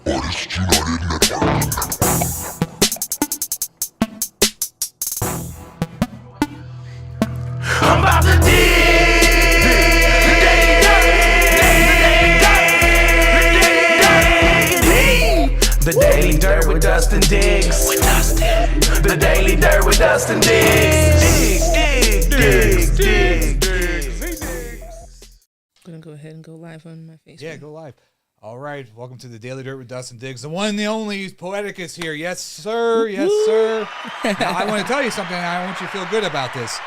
I'm about to dig. The Daily Dirt with Dustin Diggs. The Daily Dirt with Dustin Diggs. Dig. I'm gonna go ahead and go live on my Facebook. Yeah, go live. All right, welcome to the Daily Dirt with Dustin Diggs. The one and the only Poetiq is here. Yes, sir. Yes, sir. Now, I want to tell you something. I want you to feel good about this.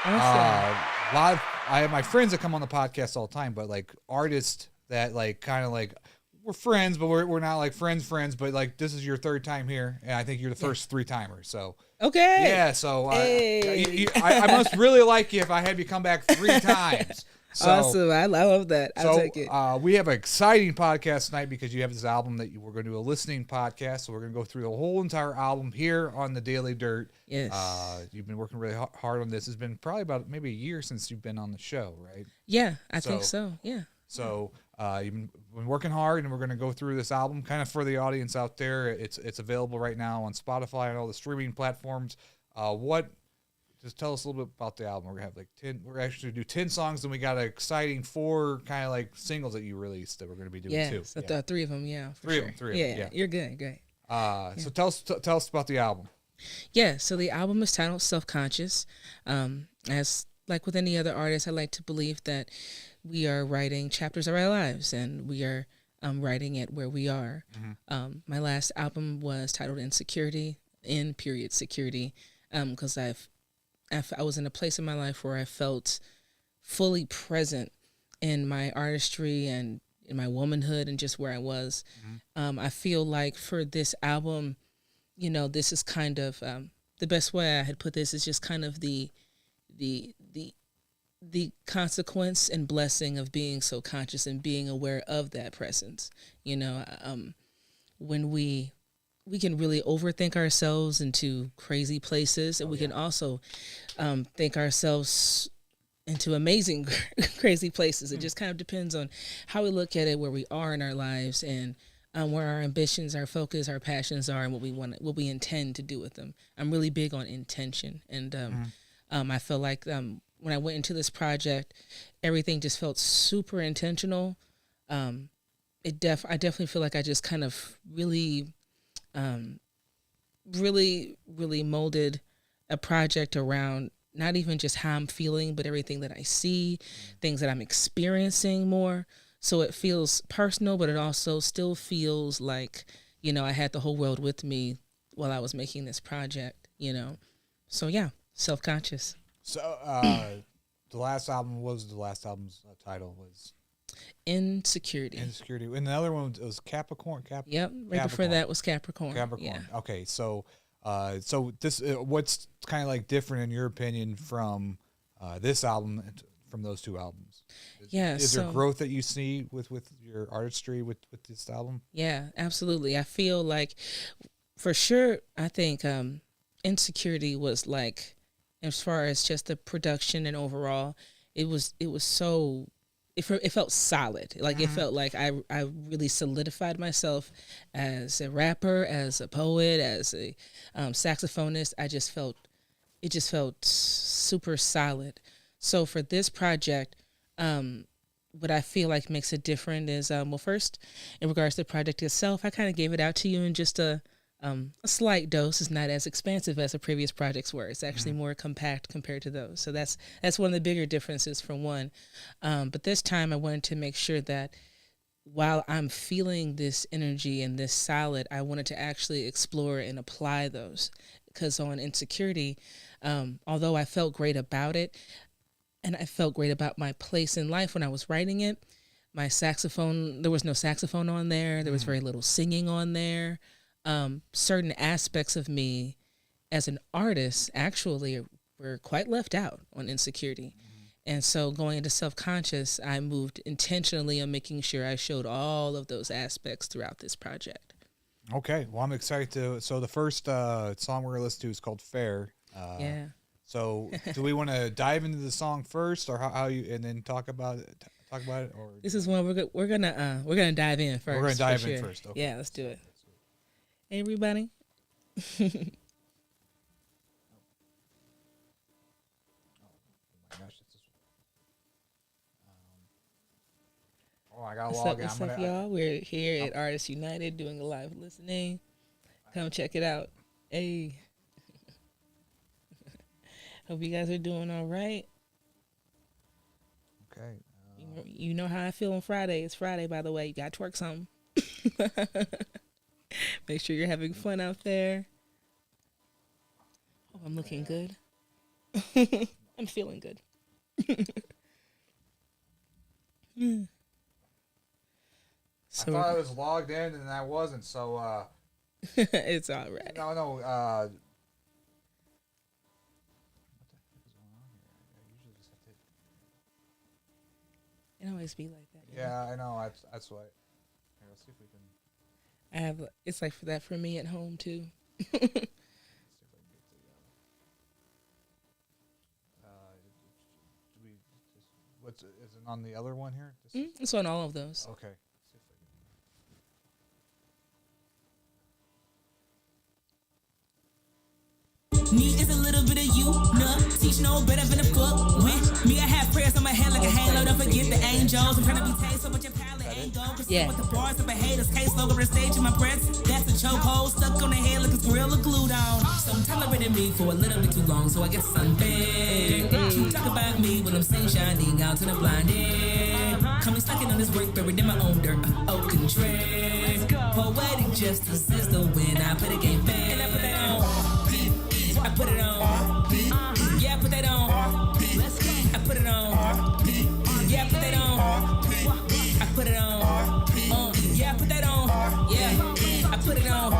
Awesome. I have my friends that come on the podcast all the time, but like artists that like kind of like we're friends, but we're not like friends. But like this is your third time here, and I think you're the first 3-timers. So Okay. yeah, so Hey. I must really like you if I have you come back 3 times. So, Awesome. I love that. I'll take it. we have an exciting podcast tonight because you have this album that we're going to do a listening podcast. So we're going to go through the whole entire album here on the Daily Dirt. Yes. You've been working really hard on this. It's been probably about maybe a year since you've been on the show, right? Yeah, I think so. Yeah. So you've been working hard, and we're going to go through this album kind of for the audience out there. It's available right now on Spotify and all the streaming platforms. Just tell us a little bit about the album. We're gonna have like 10. We're actually gonna do 10 songs, and we got an exciting 4 kind of like singles that you released that we're gonna be doing too. So 3 of them. Yeah. For Three sure. of them. Yeah. You're good. Great. So tell us about the album. Yeah. So the album is titled Self-Qonscious. As like with any other artist, I like to believe that we are writing chapters of our lives, and we are writing it where we are. Mm-hmm. My last album was titled Insecurity, Security, because I was in a place in my life where I felt fully present in my artistry and in my womanhood and just where I was. Mm-hmm. I feel like for this album, this is kind of the best way I had put this is just kind of the consequence and blessing of being so conscious and being aware of that presence. When we can really overthink ourselves into crazy places, and we can also think ourselves into amazing, crazy places. It just kind of depends on how we look at it, where we are in our lives, and where our ambitions, our focus, our passions are, and what we intend to do with them. I'm really big on intention, and I feel like when I went into this project, everything just felt super intentional. I definitely feel like I just kind of really molded a project around not even just how I'm feeling, but everything that I see, things that I'm experiencing more. So it feels personal, but it also still feels like, I had the whole world with me while I was making this project, So yeah, Self-Qonscious. So the last album's title was Insecurity. And the other one was Capricorn. Yep. Right before that was Capricorn. Yeah. Okay. So this what's kind of like different in your opinion from this album from those 2 albums? Is there growth that you see with your artistry with this album? Yeah, absolutely. I feel like for sure. I think Insecurity was like, as far as just the production and overall, it felt solid. Like it felt like I really solidified myself as a rapper, as a poet, as a saxophonist. It just felt super solid. So for this project, what I feel like makes it different is, first, in regards to the project itself, I kind of gave it out to you in just a slight dose. It's not as expansive as the previous projects were. It's actually more compact compared to those. So that's one of the bigger differences for one. But this time I wanted to make sure that while I'm feeling this energy and this solid, I wanted to actually explore and apply those. Because on Insecurity, although I felt great about it, and I felt great about my place in life when I was writing it, my saxophone, there was no saxophone on there. There was very little singing on there. Certain aspects of me as an artist actually were quite left out on Insecurity. And so going into Self-Qonscious, I moved intentionally on making sure I showed all of those aspects throughout this project. Okay. Well, I'm excited to. So the first song we're going to listen to is called Fair. Yeah. So do we want to dive into the song first, or how you, and then talk talk about it? Or This is one we're gonna dive in first. we're gonna dive for in sure. first. Okay. Yeah, let's do it. Hey, everybody. Oh my gosh, it's this one. I gotta log in. What's up, y'all? We're here at Artists United doing a live listening. Come check it out. Hey. Hope you guys are doing all right. Okay. You know how I feel on Friday. It's Friday, by the way. You got to twerk something. Make sure you're having fun out there. Oh, I'm looking good. I'm feeling good. So I thought I was logged in and I wasn't, so it's all right. No, what the heck is going on here? I usually just have to It always be like that. Yeah, I know. That's why. Here, let's see if we can. It's like that for me at home too. Let's see if I can get do we just, is it on the other one here? It's on all of those. Okay. Let's see if I can. Me is a little bit of you, nah. Teach no better than a fuck with me. I have prayers on my head like a halo. Don't forget the angels. I'm trying to be taste so much your palate ain't go. Yeah. With the bars of a haters, case logo on the stage in my presence. That's a chokehold stuck on the head like it's gorilla glued on. Some tolerated me for a little bit too long, so I get sunbed. You talk about me when I'm saying shining out to the blinded. Coming slacking on this work, buried in my own dirt. Oaken tread. Poetic justice is the win. I put a game fair. And I put that on. I put it on. Yeah, I put that on. I put it on. Yeah, I put that on. I put it on. Yeah, I put that on. Yeah, I put it on.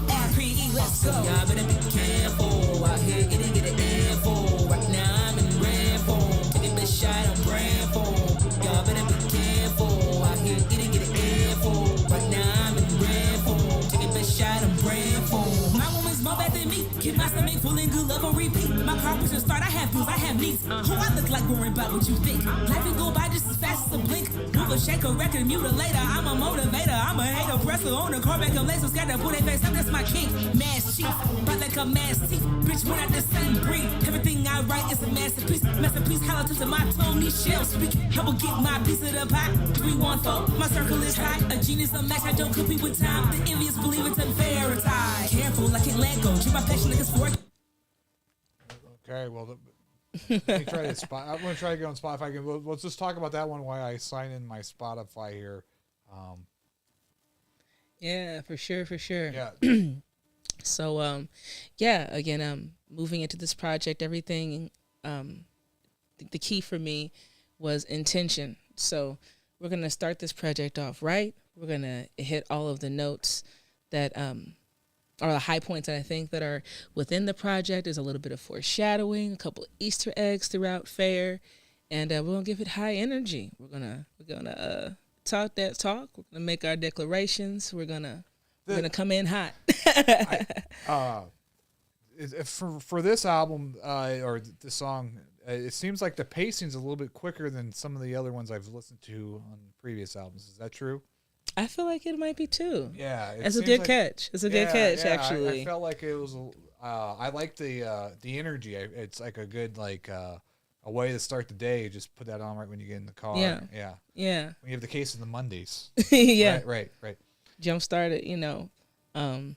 RPE, let's go. Y'all better be careful. Out here, get it info. Right now, I'm in red form. Take a big shot, I'm brand form. Y'all better be careful. Out here, get it info. Right now, I'm in red form. Take a big shot, I'm brand form. My woman's more bad than me. Keep my stomach full and good love on repeat. My car push start, I have bills, I have needs. Who I look like worrying about what you think? Life will go by just as fast as a blink. Move a shake, a record, mutilator. I'm a motivator, I'm a hater, presser on the car, back up laser, scatter, put a face up, that's my king. Mass chief, but like a mass teeth. Bitch, we're not the same breed. Everything I write is a masterpiece. Masterpiece, hollow to my tone, these shells speak. I will get my piece of the pie. 314, my circle is high. A genius, a match, I don't compete with time. The envious believe it's unfair, it's high. Careful, I can't let go. Treat my passion like it's work. Okay, well, let me try to spot. I'm going to try to get on Spotify again. Let's just talk about that one while I sign in my Spotify here. Yeah, for sure. Yeah. So, again, moving into this project, everything, the key for me was intention. So we're going to start this project off right. We're going to hit all of the notes that are the high points that I think that are within the project. There's a little bit of foreshadowing, a couple of Easter eggs throughout Fair, and we're going to give it high energy. We're gonna talk that talk. We're going to make our declarations. We're going to come in hot. For this album or this song, it seems like the pacing's a little bit quicker than some of the other ones I've listened to on previous albums. Is that true? I feel like it might be too. Yeah, it's a good catch. It's a good catch, actually. I felt like it was. I like the energy. It's like a good a way to start the day. Just put that on right when you get in the car. Yeah. When you have the case of the Mondays. Yeah. Right. Jump started. I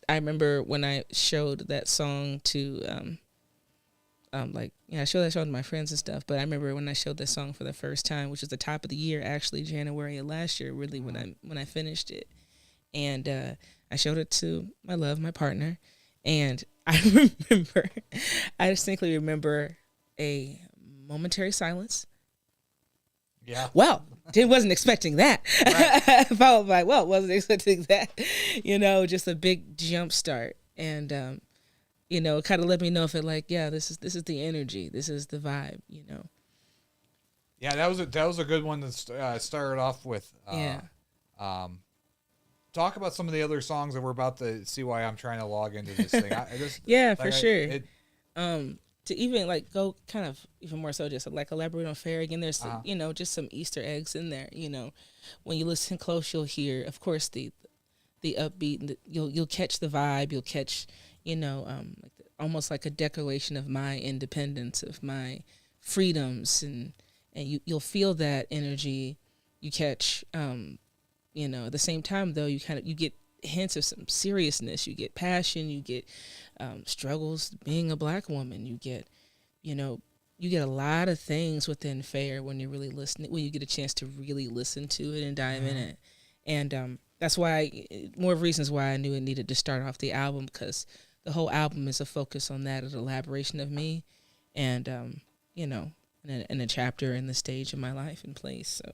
remember when I showed that song to I showed that song to my friends and stuff, but I remember when I showed that song for the first time, which was the top of the year, actually January of last year, really when I finished it. And I showed it to my partner, and I distinctly remember a momentary silence. Yeah. Well, wasn't expecting that. Right. Followed by, wasn't expecting that. Just a big jump start. And it kind of let me know if this is the energy, this is the vibe, Yeah, that was a good one to start off with. Talk about some of the other songs that we're about to see why I'm trying to log into this thing. For sure. to even like go kind of even more so just like elaborate on Fair again. There's just some Easter eggs in there. When you listen close, you'll hear, of course, the upbeat. You'll catch the vibe. You'll catch almost like a declaration of my independence, of my freedoms, and you'll feel that energy. You catch at the same time though you get hints of some seriousness. You get passion. You get struggles being a Black woman. You get a lot of things within Fair when you're really listening, when you get a chance to really listen to it and dive in it. And that's why more reasons why I knew it needed to start off the album, because the whole album is a focus on that, an elaboration of me, and in a chapter in the stage of my life and place. So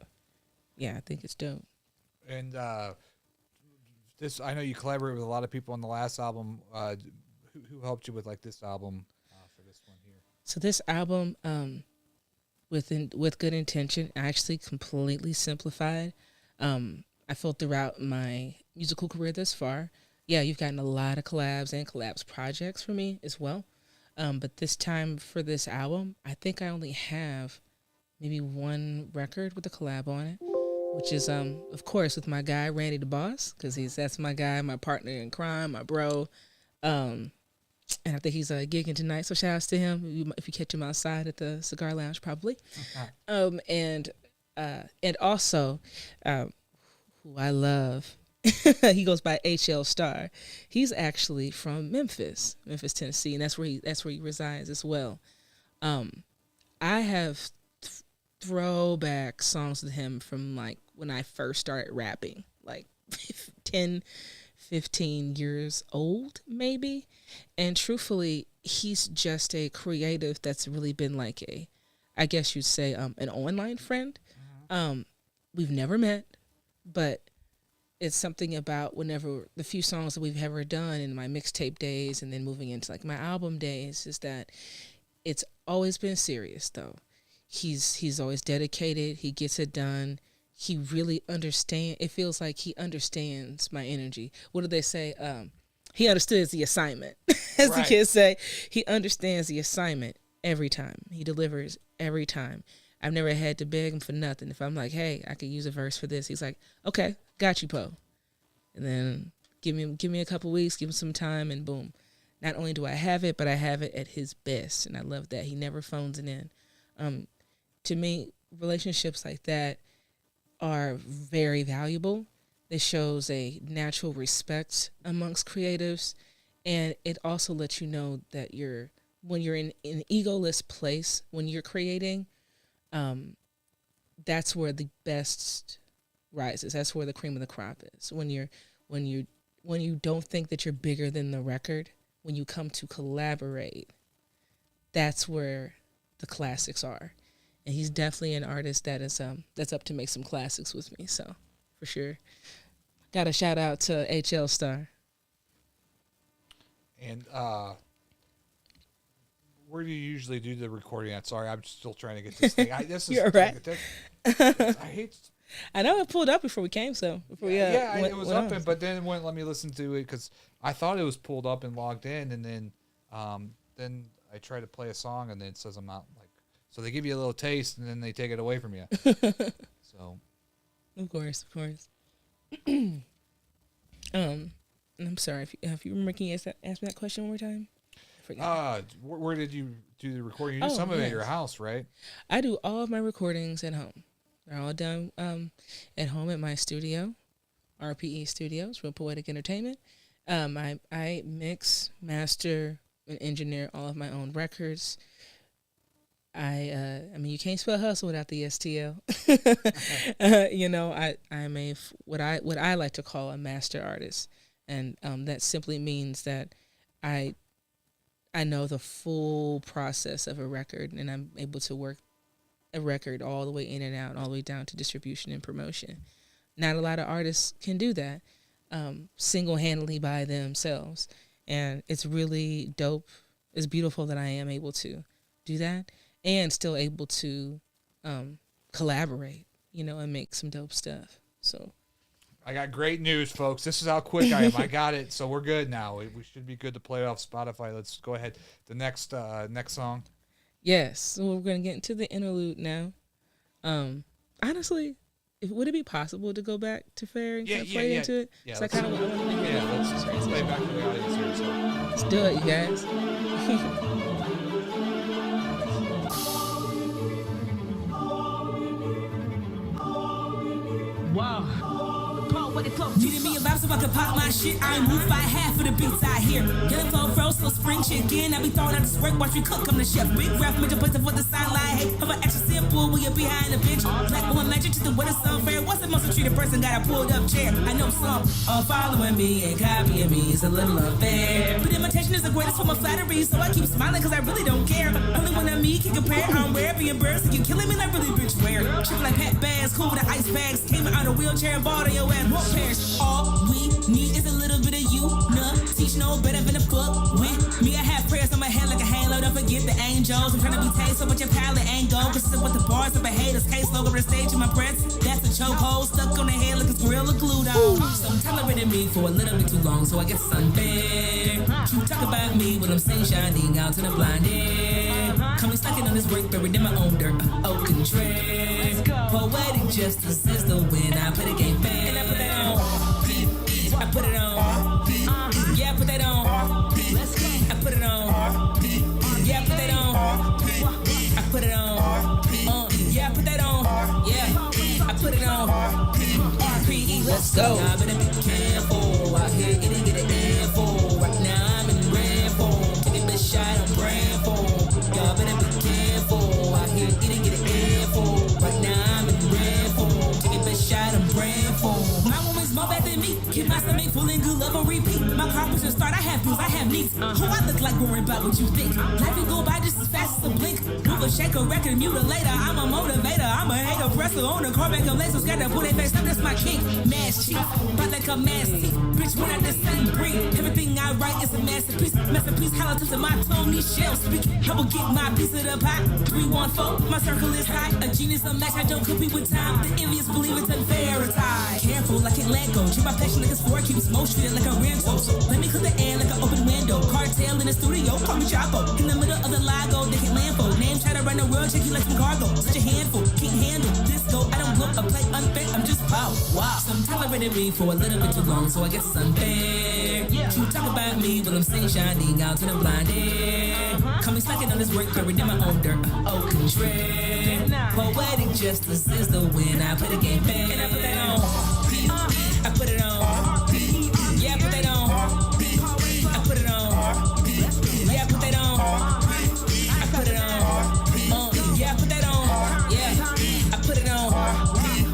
yeah, I think it's dope. And this, I know you collaborate with a lot of people on the last album. Who helped you with like this album for this one here? So this album, with good intention, actually completely simplified. I felt throughout my musical career thus far, you've gotten a lot of collabs and collabs projects for me as well. But this time for this album, I think I only have maybe one record with a collab on it, which is, of course, with my guy, Randy the Boss, because that's my guy, my partner in crime, my bro. And I think he's gigging tonight, so shout outs to him. If you catch him outside at the Cigar Lounge, probably. And also, who I love, he goes by HL Star. He's actually from Memphis, Tennessee, and that's where he resides as well. I have throwback songs with him from like when I first started rapping, like 10, 15 years old, maybe. And truthfully, he's just a creative that's really been like I guess you'd say, an online friend. We've never met, but it's something about whenever the few songs that we've ever done in my mixtape days and then moving into like my album days is that it's always been serious though. He's always dedicated. He gets it done. He really understands. It feels like he understands my energy. What do they say? He understands the assignment, as the kids say. He understands the assignment every time. He delivers every time. I've never had to beg him for nothing. If I'm like, hey, I could use a verse for this, he's like, okay, got you, Poe. And then give me a couple weeks, give him some time, and boom. Not only do I have it, but I have it at his best, and I love that. He never phones it in. To me, relationships like that are very valuable. It shows a natural respect amongst creatives, and it also lets you know that when you're in an egoless place, when you're creating, that's where the best rises. That's where the cream of the crop is. When you don't think that you're bigger than the record, when you come to collaborate, that's where the classics are. And he's definitely an artist that is that's up to make some classics with me. So for sure, got a shout out to HL Star. And where do you usually do the recording at? Sorry, I'm still trying to get this thing. You're right. I hate. I know it pulled up before we came, so before it was up, but then it wouldn't let me listen to it because I thought it was pulled up and logged in, and then I try to play a song, and then it says I'm out. Like, so they give you a little taste, and then they take it away from you. So, of course. I'm sorry if you remember. Can you ask me that question one more time? Where did you do the recording? You do some of it at your house, right? I do all of my recordings at home. They're all done at home at my studio, RPE Studios, Real Poetiq Entertainment. I mix, master, and engineer all of my own records. I mean, you can't spell hustle without the STL. I'm what I like to call a master artist, and that simply means that I know the full process of a record, and I'm able to work a record all the way in and out, all the way down to distribution and promotion. Not a lot of artists can do that single-handedly by themselves, and it's really dope. It's beautiful that I am able to do that and still able to collaborate, and make some dope stuff. So I got great news, folks. This is how quick I am. I got it, so we're good now. We should be good to play it off Spotify. Let's go ahead. The next song. Yes, so we're gonna get into the interlude now. Honestly, would it be possible to go back to Fair and kind of play into it? Yeah, so I kind of want to make it. Let's play back to the audience here. So. Let's do it, you guys. Wow. Needed me a vibe so I could pop my shit. I ain't moved by half of the beats I hear. Yellow flow, froze, so spring chicken. I be throwing out this work, watch me cook, I'm the chef. Big ref, major place for the sideline. Hey, have an extra simple when you're behind the bench. Black woman magic, just the way it's unfair. What's the most treated person got a pulled up chair? I know some are following me and copying me. It's a little unfair. But imitation is the greatest form of flattery, so I keep smiling cause I really don't care. Only one of me can compare. I'm rare, being birds, and you killing me like really bitch rare. Shit like pet bags, cool with the ice bags. Came out of a wheelchair and balled on your ass. Won't perish. All we need is a little bit of you. Nah, teach no better than the fuck with me. I have prayers on my head like a halo. Don't forget the angels. I'm trying to be tasteful, but your palate ain't go. Consistent with the bars of a haters. Case logo on the stage in my presence. That's a chokehold stuck on the head like it's gorilla glued on. Some tolerated me for a little bit too long, so I guess it's unfair. You talk about me when I'm saying shining out to the blinded. Coming slacking on this work, buried in my own dirt. Oh, contrary. Poetic justice is the win. I play the game fair. And I put that on. I put it on. Yeah, I put that on. Let's go. I put it on. Yeah, I put that on. I put it on. Yeah, I put that on. Yeah, I put it on. RPE, let's go. I better be careful out here. Getting get an info. Right now I'm in red form. Take a big shot, I'm brand form. Y'all better be careful out here. Getting get an info. Right now I'm in red form. Take a big shot, I'm brand form. My woman's more bad than me. Keep my stomach full and good love on repeat. My car was just start. I have bills, I have needs. Who I look like worrying about what you think. Life can go by just as fast as a blink. Move a shake a record, mutilator. I'm a motivator. I'm a hater presser on the car back of lace. So scared to put their face up. That's my king. Mass chief, but like a mass teeth. Bitch, we're not the same breed. Everything I write is a masterpiece. Masterpiece, hollow to my tone. These shells speak. I will get my piece of the pie. 314, my circle is high. A genius, a match. I don't compete with time. The envious believe it's unfair. It's high. Careful, I can't let go. Treat my passion like it's 4 cubes. Most treat it like a rental. So let me clear the air like an open window. Cartel in the studio, call me Chapo. In the middle of the Lago, they can land for. Name try to run the world, check you like some cargo. Such a handful, can't handle this go. I don't look or play unfair, I'm just wow. Some tolerated me for a little bit too long, so I guess it's unfair. You talk about me when I'm saying shining out to the blinded. Coming slacking on this work, buried in my own dirt. Oh, contrary. Poetic justice is the win. I play the game fair. And I put that on. I put it on. Yeah, I put that on. I put it on. Yeah, I put that on. I put it on. Yeah, I put that on. Yeah, I put it on.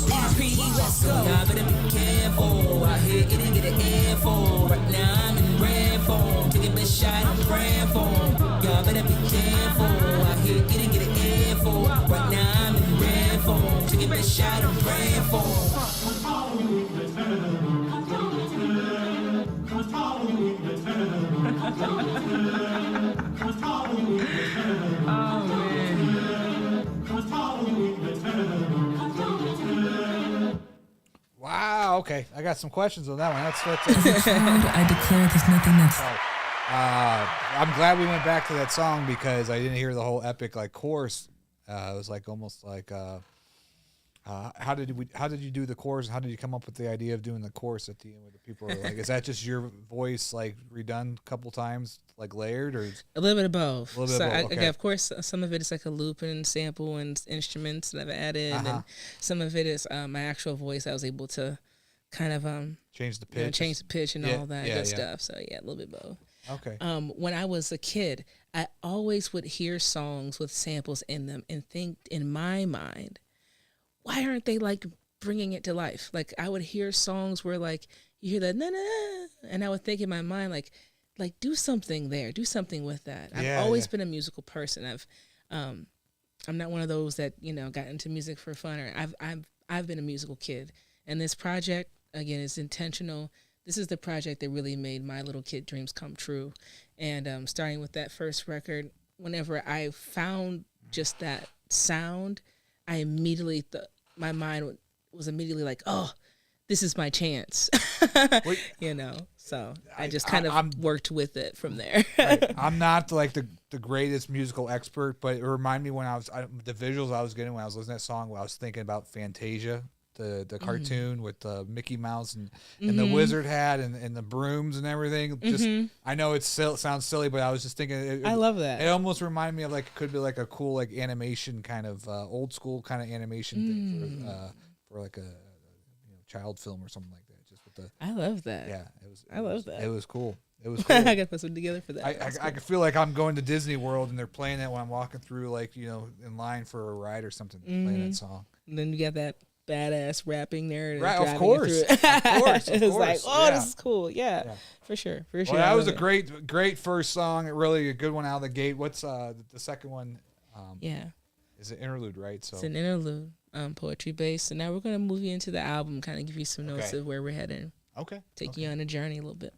RPE, let's go. Y'all better be careful out here. Getting get an info. Right now I'm in red form. Take a big shot, I'm brand form. Y'all better be careful out here. Getting get an info. Right now I'm in red form. Take a big shot, I'm brand form. Wow. Okay, I got some questions on that one. That's I declare there's nothing that's. I'm glad we went back to that song because I didn't hear the whole epic like chorus. It was like almost like how did you do the chorus? How did you come up with the idea of doing the chorus at the end where the people are like, is that just your voice like redone a couple times, like layered, or a little bit of both? A little bit of both. Okay. Of course, some of it is like a loop and sample and instruments that I've added, and some of it is my actual voice. I was able to kind of change the pitch, and all that good stuff. So yeah, a little bit both. Okay. When I was a kid, I always would hear songs with samples in them and think in my mind, why aren't they like bringing it to life? Like I would hear songs where like you hear that na na, and I would think in my mind like do something there, do something with that. I've always been a musical person. I'm not one of those that got into music for fun. Or I've been a musical kid, and this project again is intentional. This is the project that really made my little kid dreams come true. And starting with that first record, whenever I found just that sound, I immediately my mind was immediately like, oh, this is my chance, you know. So I just kind of worked with it from there. Right. I'm not like the greatest musical expert, but it reminded me when the visuals I was getting when I was listening to that song, when I was thinking about Fantasia, the cartoon with Mickey Mouse and the wizard hat and the brooms and everything. Just I know it sounds silly, but I was just thinking. I love that. It almost reminded me of like it could be like a cool like animation kind of old school kind of animation thing for like a child film or something like that. Just with the. I love that. Yeah, I love that. It was cool. It was cool. I gotta put something together for that. I could feel like I'm going to Disney World and they're playing that when I'm walking through, like, in line for a ride or something, playing that song. And then you got that badass rapping there. Right, of course. Of course. It was like, oh, this is cool. Yeah, for sure. For sure. Well, that was a great first song. Really a good one out of the gate. What's the second one? Is an interlude, right? So it's an interlude, poetry based. And now we're going to move you into the album, kind of give you some notes of where we're heading. Okay. Take you on a journey a little bit.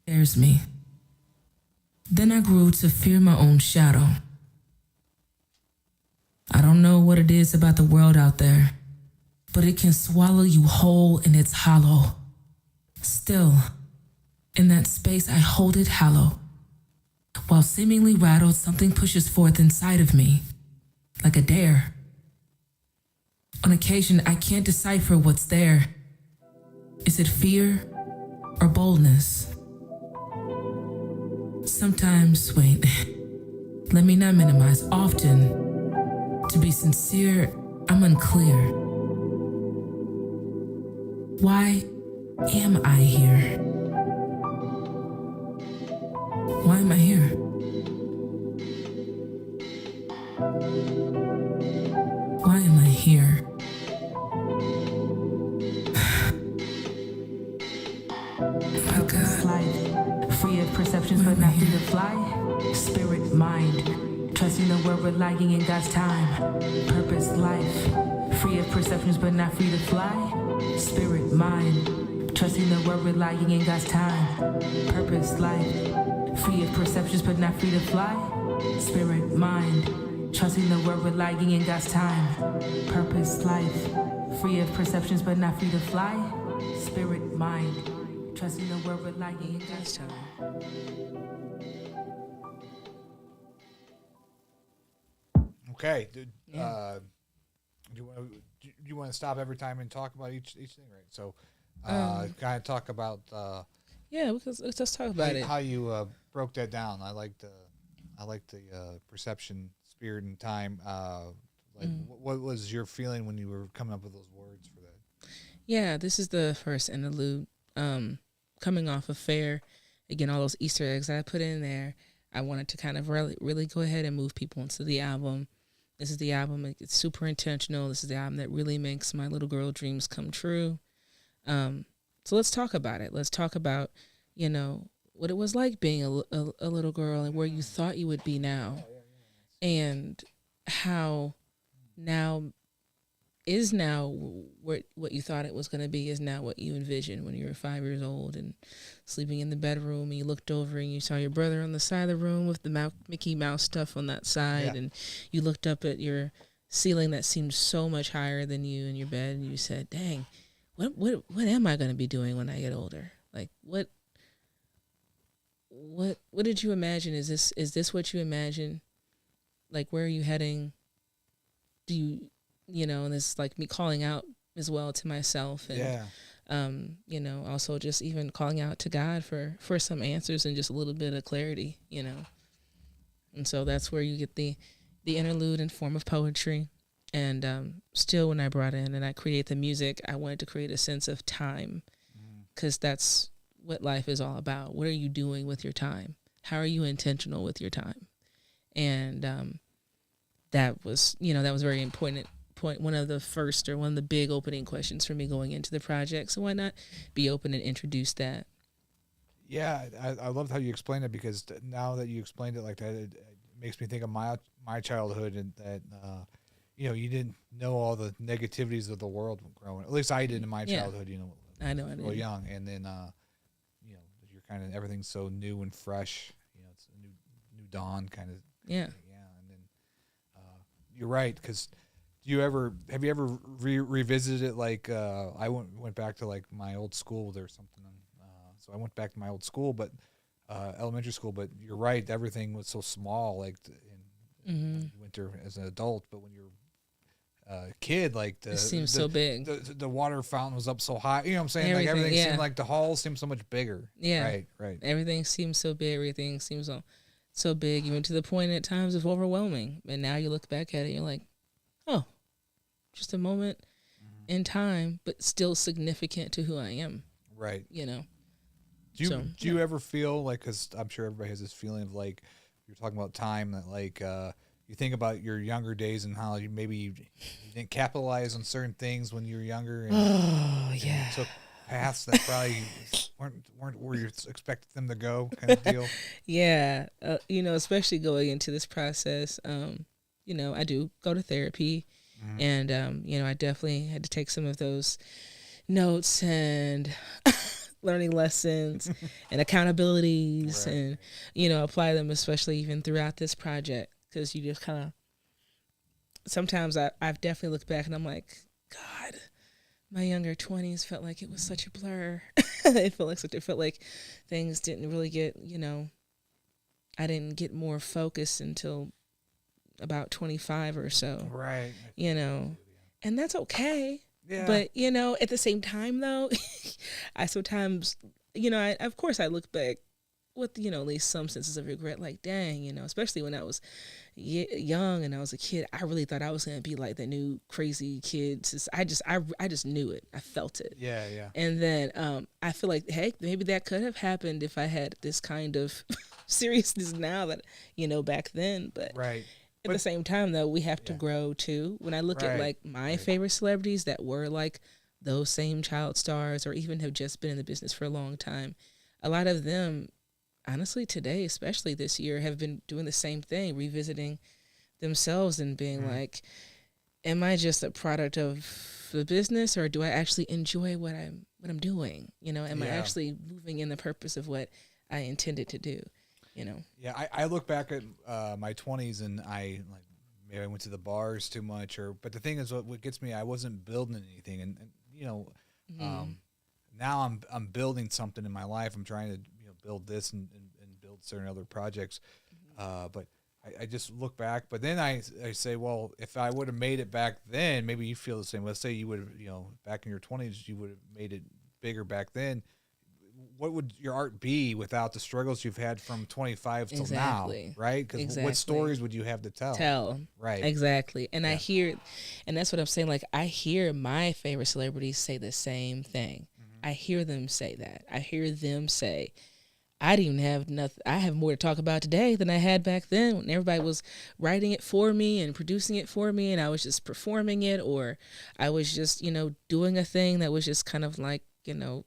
Scares me. Then I grew to fear my own shadow. I don't know what it is about the world out there, but it can swallow you whole and it's hollow. Still, in that space I hold it hollow. While seemingly rattled, something pushes forth inside of me, like a dare. On occasion, I can't decipher what's there. Is it fear or boldness? Sometimes, wait, let me not minimize. Often, to be sincere, I'm unclear. Why am I here? Why am I here? Why am I here? My God. Life, free of perceptions but not free to fly. Spirit, mind, trusting the word relying in God's time. Purpose, life, free of perceptions but not free to fly. Spirit, mind, trusting the word relying in God's time. Purpose, life, free of perceptions but not free to fly. Spirit, mind, trusting the word relying in God's time. Purpose, life, free of perceptions but not free to fly. Spirit, mind, trusting the word relying in God's time. Okay. Do you want to stop every time and talk about each thing, right? So, kind of talk about let's just talk about it. How you broke that down. I like the perception, spirit, and time. What was your feeling when you were coming up with those words for that? Yeah, this is the first interlude. Coming off of Fair, again, all those Easter eggs that I put in there, I wanted to kind of really go ahead and move people into the album. This is the album. It's super intentional. This is the album that really makes my little girl dreams come true. So let's talk about it. Let's talk about, what it was like being a little girl and where you thought you would be now. And how what you thought it was going to be is now what you envisioned when you were 5 years old and sleeping in the bedroom, and you looked over and you saw your brother on the side of the room with the Mickey Mouse stuff on that side, and you looked up at your ceiling that seemed so much higher than you in your bed, and you said, dang, what am I going to be doing when I get older? Like, what did you imagine? Is this what you imagine? Like, where are you heading? Do you, and it's like me calling out as well to myself, and also just even calling out to God for some answers and just a little bit of clarity, And so that's where you get the interlude in form of poetry. And still, when I brought in and I create the music, I wanted to create a sense of time, because that's what life is all about. What are you doing with your time? How are you intentional with your time? And that was very important point, one of the first or one of the big opening questions for me going into the project. So why not be open and introduce that? Yeah, I loved how you explained it, because now that you explained it like that, it makes me think of my childhood, and that you didn't know all the negativities of the world growing. At least I did in my childhood. I know I did. Well, young, and then you're kind of, everything's so new and fresh. It's a new dawn kind of. Yeah. Yeah, and then you're right, because have you ever revisited it? Like I went back to like my old school or something. So I went back to my old school, but elementary school. But you're right, everything was so small. Like when you went there as an adult, but when you're kid, like it seems so big. The water fountain was up so high. You know what I'm saying? Everything, like everything yeah. seemed like the halls seemed so much bigger. Yeah. Right. Everything seems so big. Everything seems so big, even to the point at times of overwhelming. And now you look back at it, you're like, oh, just a moment in time, but still significant to who I am. Right. You know. Do you ever feel like, because I'm sure everybody has this feeling of like, you're talking about time, that like you think about your younger days and how you didn't capitalize on certain things when you were younger, and, and you took paths that probably weren't where you expected them to go, kind of deal. Yeah, you know, especially going into this process, you know, I do go to therapy, and you know, I definitely had to take some of those notes and learning lessons and accountabilities, Right. and you know, apply them, especially even throughout this project, because you just kind of sometimes I've definitely looked back and I'm like, God, my younger 20s felt like it was such a blur. It felt like things didn't really get, you know, I didn't get more focused until about 25 or so. Right. You know, and that's okay. Yeah. But, you know, at the same time, though, I sometimes, you know, of course I look back with, you know, at least some senses of regret, like, dang, you know, especially when I was young and I was a kid, I really thought I was going to be like the new crazy kid. I just knew it. I felt it. Yeah. And then I feel like, hey, maybe that could have happened if I had this kind of seriousness now that, you know, back then. But Right. at the same time, though, we have to grow too. When I look at like my favorite celebrities that were like those same child stars, or even have just been in the business for a long time, a lot of them, honestly, today, especially this year, have been doing the same thing, revisiting themselves and being like, am I just a product of the business, or do I actually enjoy what I'm doing? You know, am I actually moving in the purpose of what I intended to do? You know? Yeah, I look back at my 20s and maybe I went to the bars too much, but the thing is, what gets me, I wasn't building anything, and you know, now I'm building something in my life. I'm trying to, you know, build this and build certain other projects, but I just look back. But then I say, well, if I would have made it back then, maybe you feel the same. Let's say you would have, you know, back in your 20s, you would have made it bigger back then. What would your art be without the struggles you've had from 25 till now, right? Because what stories would you have to tell? Right. Exactly. And I hear, and that's what I'm saying, like, I hear my favorite celebrities say the same thing. I hear them say that. I hear them say, I didn't even have nothing. I have more to talk about today than I had back then, when everybody was writing it for me and producing it for me, and I was just performing it, or I was just, you know, doing a thing that was just kind of like, you know,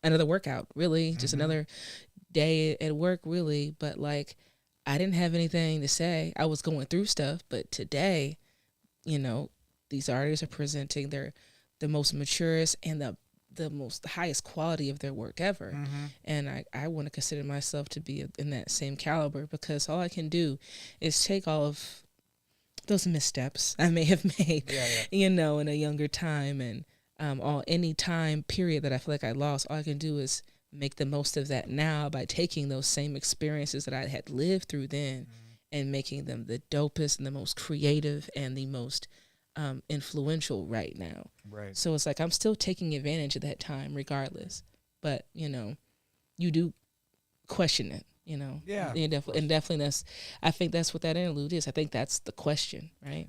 another workout, really, just another day at work, really. But like, I didn't have anything to say. I was going through stuff, but today, you know, these artists are presenting the most maturest and the most highest quality of their work ever. And I want to consider myself to be in that same caliber, because all I can do is take all of those missteps I may have made, you know, in a younger time, and any time period that I feel like I lost, all I can do is make the most of that now by taking those same experiences that I had lived through then and making them the dopest and the most creative and the most influential right now. Right. So it's like I'm still taking advantage of that time regardless. But, you know, you do question it, you know. Yeah. And definitely I think that's what that interlude is. I think that's the question, right?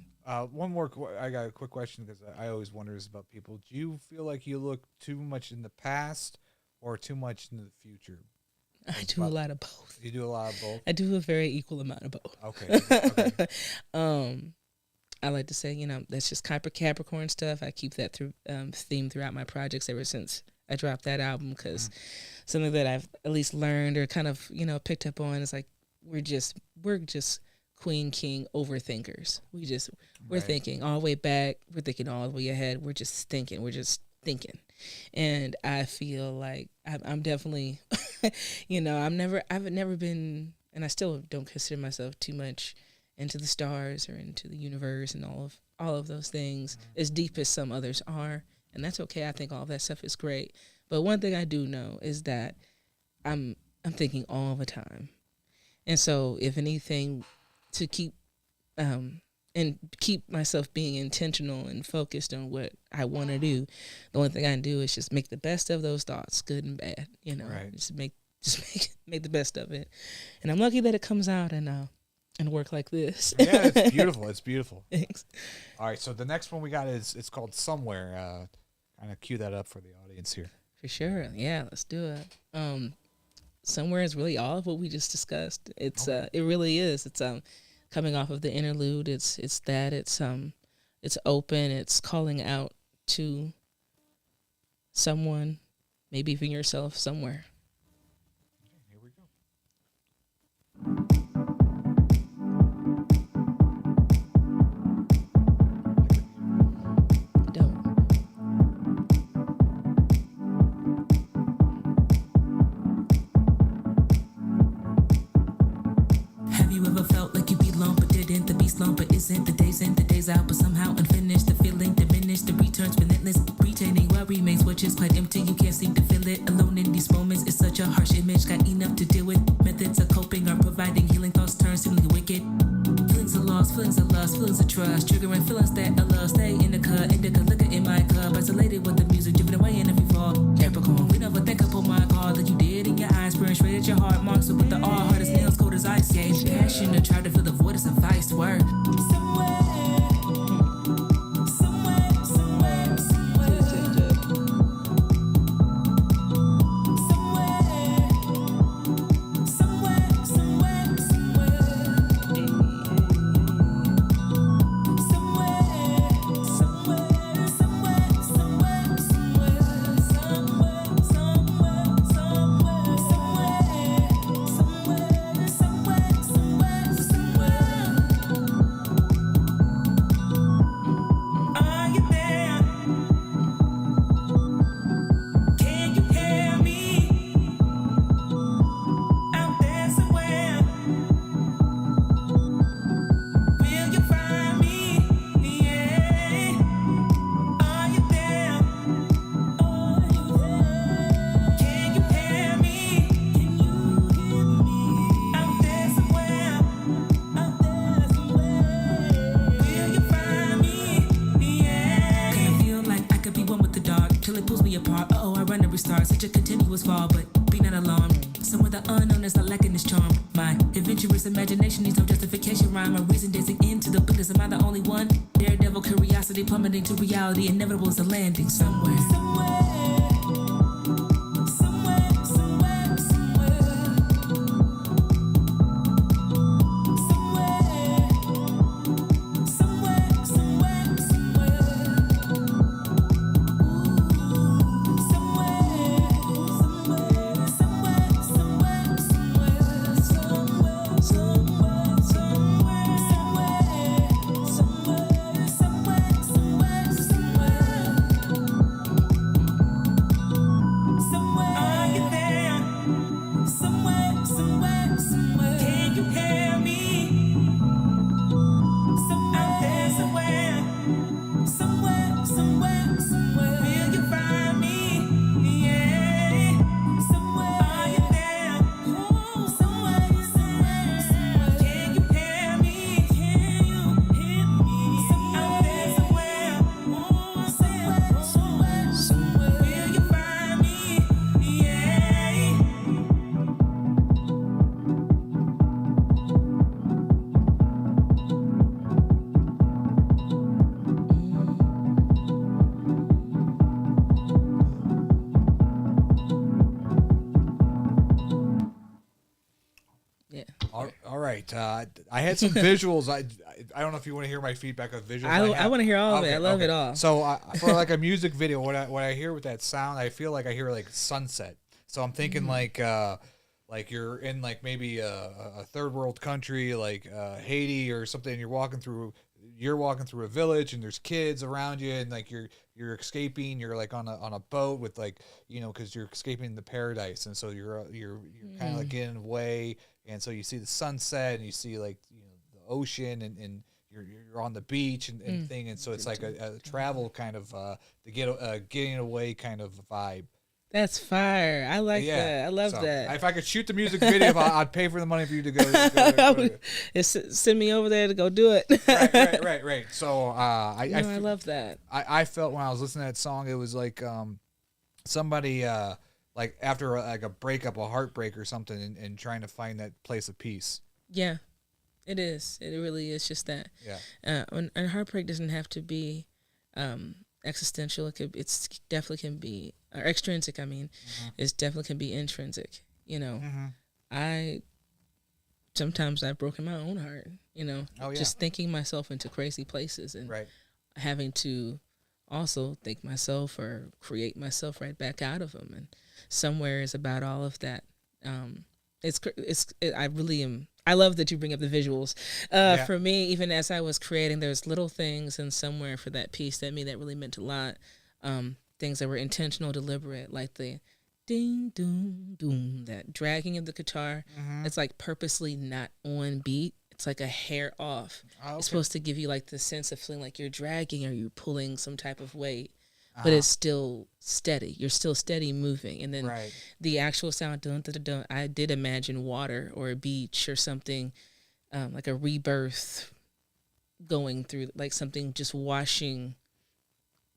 One more. I got a quick question, because I always wonder this about people. Do you feel like you look too much in the past or too much into the future? I do a lot of both. You do a lot of both? I do a very equal amount of both. Okay. I like to say, you know, that's just Capricorn stuff. I keep that theme throughout my projects ever since I dropped that album, because something that I've at least learned or kind of, you know, picked up on is like, we're just queen, king overthinkers. We're thinking all the way back. We're thinking all the way ahead. We're just thinking. And I feel like I'm definitely, you know, I've never been, and I still don't consider myself too much into the stars or into the universe and all of those things as deep as some others are, and that's okay. I think all that stuff is great. But one thing I do know is that I'm thinking all the time. And so if anything, to keep and keep myself being intentional and focused on what I want to do, the only thing I can do is just make the best of those thoughts, good and bad, Right. just make the best of it. And I'm lucky that it comes out and work like this. Yeah, it's beautiful. It's beautiful. Thanks. All right, so the next one we got it's called Somewhere. Kind of cue that up for the audience here. For sure. Yeah, let's do it. Somewhere is really all of what we just discussed. It's it really is. It's coming off of the interlude. It's open. It's calling out to someone, maybe even yourself, somewhere. Here we go. Don't. Have you ever felt like you belong but didn't? The beast long but isn't. The days in, the days out, but somehow unfinished. The feeling diminished, the returns relentless. Retaining what remains, which is quite empty. You can't seem to feel it. Alone in these moments, it's such a harsh image. Got enough to deal with. Methods of coping are providing healing. Thoughts turn seemingly wicked. Feelings of loss, feelings of lust, feelings of trust. Triggering feelings that I love. Stay in the cut, indica, liquor in my cup. Isolated with the music, driven away in every fall. Capricorn, we never think upon my call that you did in your eyes. Burn straight at your heart, marks up with the all hard as nails, cold as ice. Gauge passion to try to fill the void as a vice word. Such a continuous fall, but be not alarmed. Somewhere the unknown is not lacking its charm. My adventurous imagination needs no justification. Rhyme or reason dancing into the bliss. Am I the only one? Daredevil curiosity plummeting to reality. Inevitable is a landing somewhere. All right. I had some visuals. I don't know if you want to hear my feedback of visuals. I want to hear all of it. I love it all. So for like a music video, what I hear with that sound, I feel like I hear like sunset. So I'm thinking like you're in like maybe a third world country like Haiti or something. And you're walking through a village and there's kids around you and like you're escaping. You're like on a boat with like because you're escaping the paradise, and so you're kind of like getting away. And so you see the sunset and you see like the ocean and you're on the beach and thing, and so it's like a travel kind of getting away kind of vibe. That's fire. I like that. I love that. If I could shoot the music video, I'd pay for the money for you to go. Send me over there to go do it. Right. So I love that. I felt when I was listening to that song, it was like somebody like after like a breakup, a heartbreak or something, and trying to find that place of peace. Yeah, it is. It really is just that. Yeah. And heartbreak doesn't have to be existential. It's definitely can be, or extrinsic. I mean, it definitely can be intrinsic. You know, sometimes I've broken my own heart. You know, just thinking myself into crazy places and having to also think myself or create myself right back out of them. And somewhere is about all of that. I really am. I love that you bring up the visuals. For me, even as I was creating, there's little things and somewhere for that piece that really meant a lot. Things that were intentional, deliberate, like the ding, doom, doom, that dragging of the guitar. It's like purposely not on beat. It's like a hair off. Oh, okay. It's supposed to give you like the sense of feeling like you're dragging or you're pulling some type of weight. But it's still steady. You're still steady moving. And then the actual sound, dun, dun, dun, dun, I did imagine water or a beach or something, like a rebirth going through, like something just washing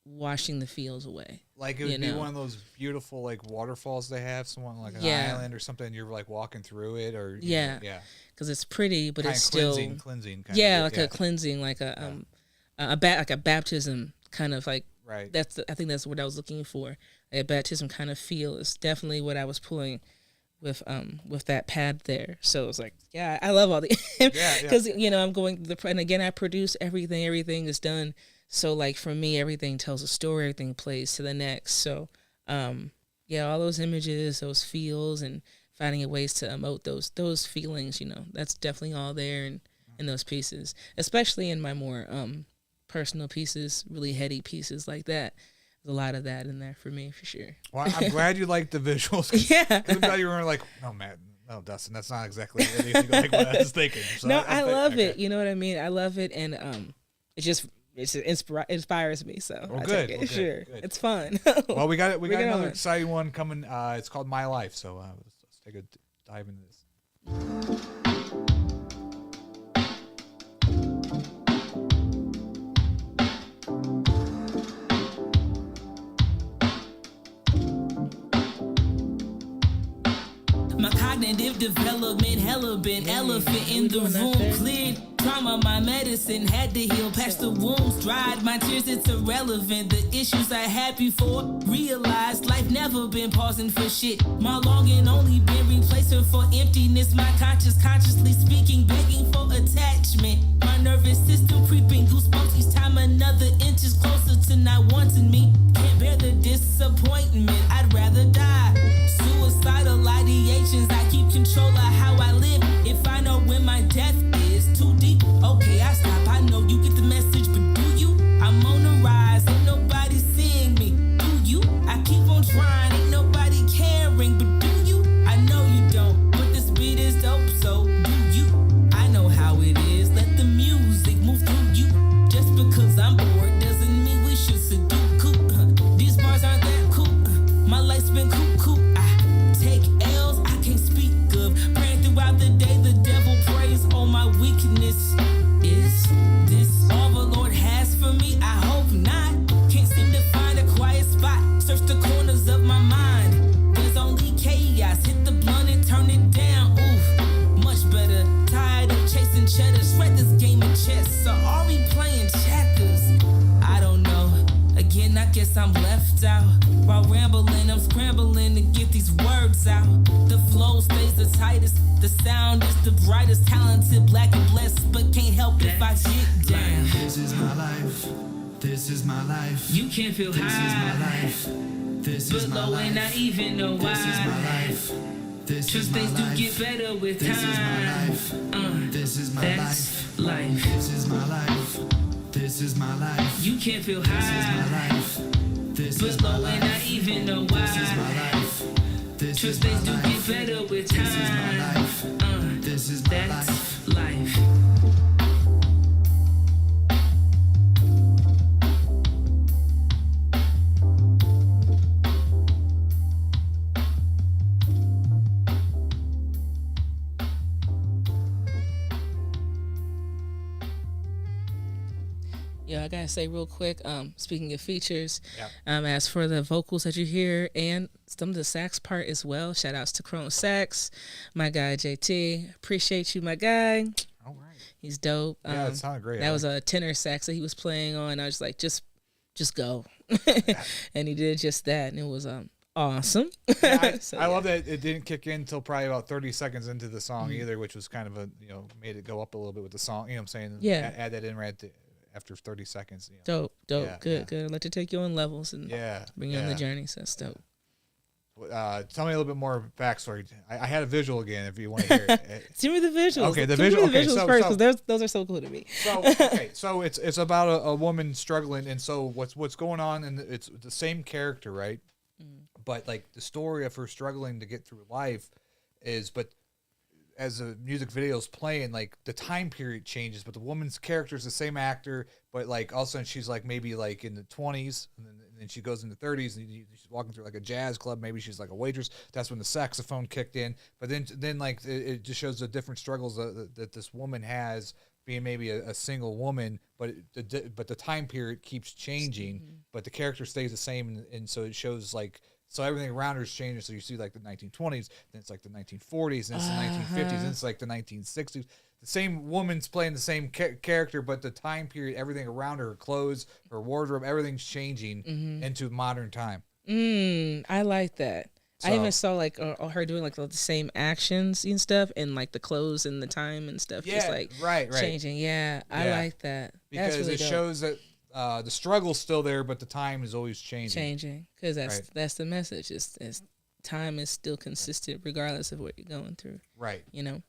the fields away. Like it would be one of those beautiful like waterfalls they have, someone like an island or something, and you're like walking through it, or because it's pretty, but kind it's of still cleansing kind of like a cleansing, like a baptism kind of like. Right. I think that's what I was looking for. A baptism kind of feel is definitely what I was pulling with that pad there. So it was like, I love all the because I'm going through and again I produce everything. Everything is done. So like for me, everything tells a story. Everything plays to the next. So all those images, those feels, and finding ways to emote those feelings. That's definitely all there in those pieces, especially in my more personal pieces, really heady pieces like that. There's a lot of that in there for me, for sure. Well, I'm glad you liked the visuals. Cause I thought you were like, no, Dustin, that's not exactly anything like what I was thinking. So no, I love it. You know what I mean? I love it, and it inspires me. So I good. Take it. Sure, good. It's fun. Well, we got another exciting one coming. It's called My Life. So let's take a dive into this. My cognitive development hella been elephant in the room cleared. Trauma, my medicine had to heal past the wounds dried. My tears, it's irrelevant. The issues I had before realized life never been pausing for shit. My longing only been replacement for emptiness. My consciously speaking, begging for attachment. My nervous system creeping goosebumps each time another inch is closer to not wanting me. Can't bear the disappointment. I'd rather die. Suicidal ideations. I keep control of how I live. If I know when my death is too deep, okay, I stop. I know you get the message, but do you? I'm on the rise, ain't nobody seeing me. Do you? I keep on trying, ain't nobody caring, but do you? I know you don't, but this beat is dope, so do you? I know how it is, let the music move through you. Just because I'm bored doesn't mean we should Sudoku. These bars aren't that cool. My life's been cool. I take L's I can't speak of. Praying throughout the day, the devil prays on my weakness. Is this all the Lord has for me? I hope not. Can't seem to find a quiet spot. Search the corners of my mind. There's only chaos. Hit the blunt and turn it down. Oof, much better. Tired of chasing cheddar. Shred this game of chess. Or are we playing checkers? I don't know. Again, I guess I'm left out. While rambling, I'm scrambling to get these words out. The flow stays the tightest. The sound is the brightest. Talented, black and blessed, but can't help if I get down. This is my life. This is my life. You can't feel This high. is my life. This But is my low life. and not even know why. This is my life. This Just is my things do life. get better with This is my time. life. This is my That's life. life. This is my life. This is my life. You can't feel This is my high. life. This is But my low and not life. even know This is my why. life. This is Just my things do get life. better with This is my time. life. This is my life. That's life. I gotta say real quick, speaking of features, Yeah. as for the vocals that you hear and some of the sax part as well, shout outs to Chrome Sax, my guy JT. Appreciate you, my guy. All right. He's dope. Yeah, it sounded great. That was a tenor sax that he was playing on. I was like, just go. And he did just that, and it was awesome. Yeah, So, I love that it didn't kick in until probably about 30 seconds into the song Mm-hmm. either, which was kind of a, made it go up a little bit with the song. You know what I'm saying? Yeah. Add that in after 30 seconds. You know. Dope. Yeah, Good, yeah. good. I like to take you on levels and Yeah. bring you on the yeah. journey. So that's dope. Tell me a little bit more backstory. I had a visual again if you want to hear it. Give me the visuals. Okay, the Give me visual- okay, visuals so- first, so- because those are so cool to me. So it's about a woman struggling, and so what's going on, and it's the same character, right? But like the story of her struggling to get through life but as the music video is playing, like the time period changes, but the woman's character is the same actor, but like all of a sudden she's like maybe like in the 20s, and then she goes into 30s, and she's walking through like a jazz club. Maybe she's like a waitress. That's when the saxophone kicked in. But then like it just shows the different struggles that this woman has, being maybe a single woman, but the time period keeps changing, but the character stays the same, and so it shows like. So everything around her is changing. So you see like the 1920s, then it's like the 1940s, then it's the 1950s, then it's like the 1960s. The same woman's playing the same character, but the time period, everything around her clothes, her wardrobe, everything's changing into modern time. I like that. I So- even saw like her doing like the same actions and stuff, and like the clothes and the time and stuff, just like right. changing. Yeah, I Yeah. like that. Because That's really it dope. shows that the struggle's still there, but the time is always changing. Because Right. that's the message. It's time is still consistent regardless of what you're going through. Right. You know,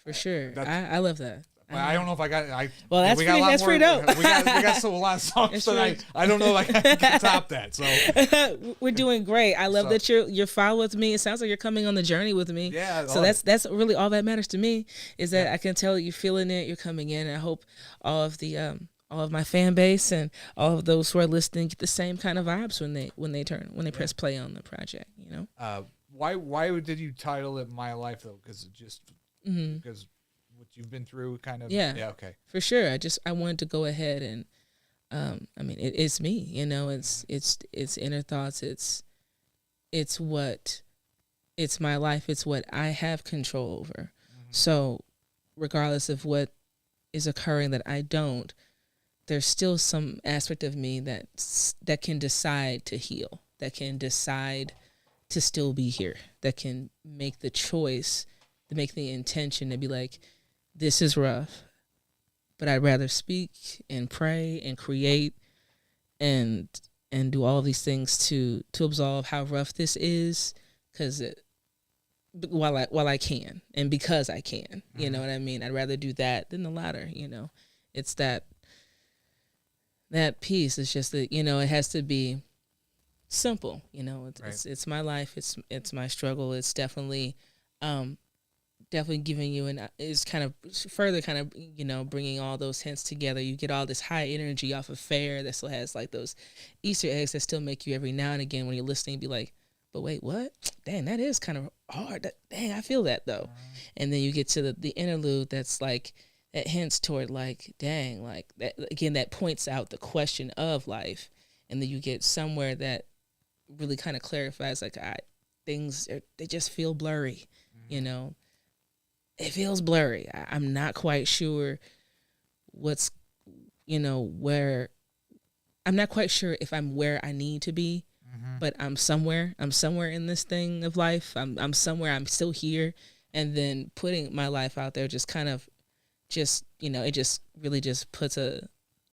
for sure. that's- I love that. Well, I don't know if I got. Well, that's we got a lot that's more, pretty dope. We got a lot of songs That's tonight. I don't know if I can top that. So We're doing great. I love So- that you're following with me. It sounds like you're coming on the journey with me. Yeah, So that's really all that matters to me, is that I can tell you're feeling it. You're coming in. I hope all of my fan base and all of those who are listening get the same kind of vibes when they press play on the project. You know. why did you title it My Life though? Because because what you've been through, kind of. Yeah. Yeah. Okay. For sure. I wanted to go ahead and, I mean, it's me, you know, it's inner thoughts. It's my life. It's what I have control over. So regardless of what is occurring that I don't, there's still some aspect of me that can decide to heal, that can decide to still be here, that can make the choice, to make the intention to be like, this is rough, but I'd rather speak and pray and create and do all these things to absolve how rough this is, because while I can, and because I can, you know what I mean? I'd rather do that than the latter, you know. It's that piece. It's just that, you know, it has to be simple, you know. It's my life, it's my struggle. It's definitely giving you, and is kind of further kind of, you know, bringing all those hints together. You get all this high energy off of Fair that still has like those Easter eggs that still make you every now and again when you're listening be like, but wait, what? Dang, that is kind of hard. Dang, I feel that though. And then you get to the interlude that's like, that hints toward like, dang, like that again, that points out the question of life. And then you get somewhere that really kind of clarifies like, things, they just feel blurry, you know. It feels blurry. I'm not quite sure what's, you know, where, I'm not quite sure if I'm where I need to be, but I'm somewhere in this thing of life. I'm somewhere, I'm still here. And then putting my life out there just kind of you know, it just really just puts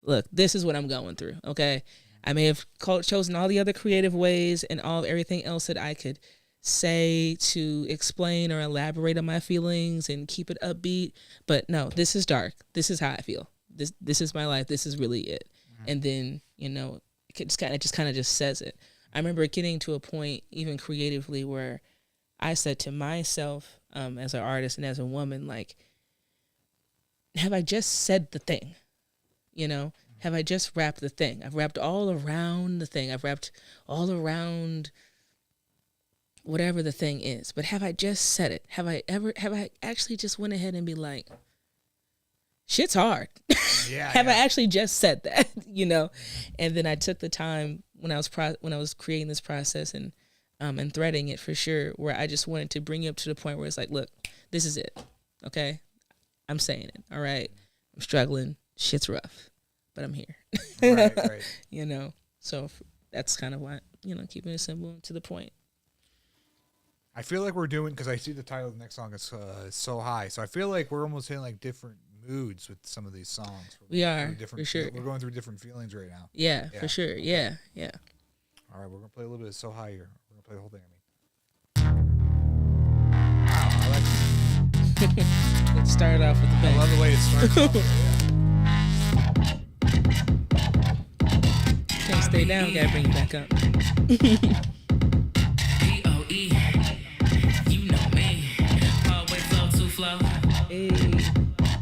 look, this is what I'm going through. Okay. I may have chosen all the other creative ways and everything else that I could say to explain or elaborate on my feelings and keep it upbeat, but no, this is dark. This is how I feel. This is my life. This is really it. And then, you know, it just kind of says it. I remember getting to a point even creatively where I said to myself, as an artist and as a woman, like, have I just said the thing? You know, have I just rapped the thing? I've rapped all around the thing. I've rapped all around whatever the thing is. But have I just said it? Have I actually just went ahead and be like, shit's hard. Have I actually just said that? You know, and then I took the time when I was creating this process and threading it for sure, where I just wanted to bring you up to the point where it's like, look, this is it, okay? I'm saying it, all right? I'm struggling, shit's rough, but I'm here. Right. You know, so that's kind of why, you know, keeping it simple and to the point. I feel like we're doing, because I see the title of the next song is So High, so I feel like we're almost hitting like different moods with some of these songs. We are, for sure. We're going through different feelings right now. Yeah, for sure. Yeah. All right, we're going to play a little bit of So High here. We're going to play the whole thing, I mean. Wow, Let's start off with the I bang. love the way it starts off. Can't stay down, gotta bring it back up. P-O-E, you know me. Always flow to flow. Hey,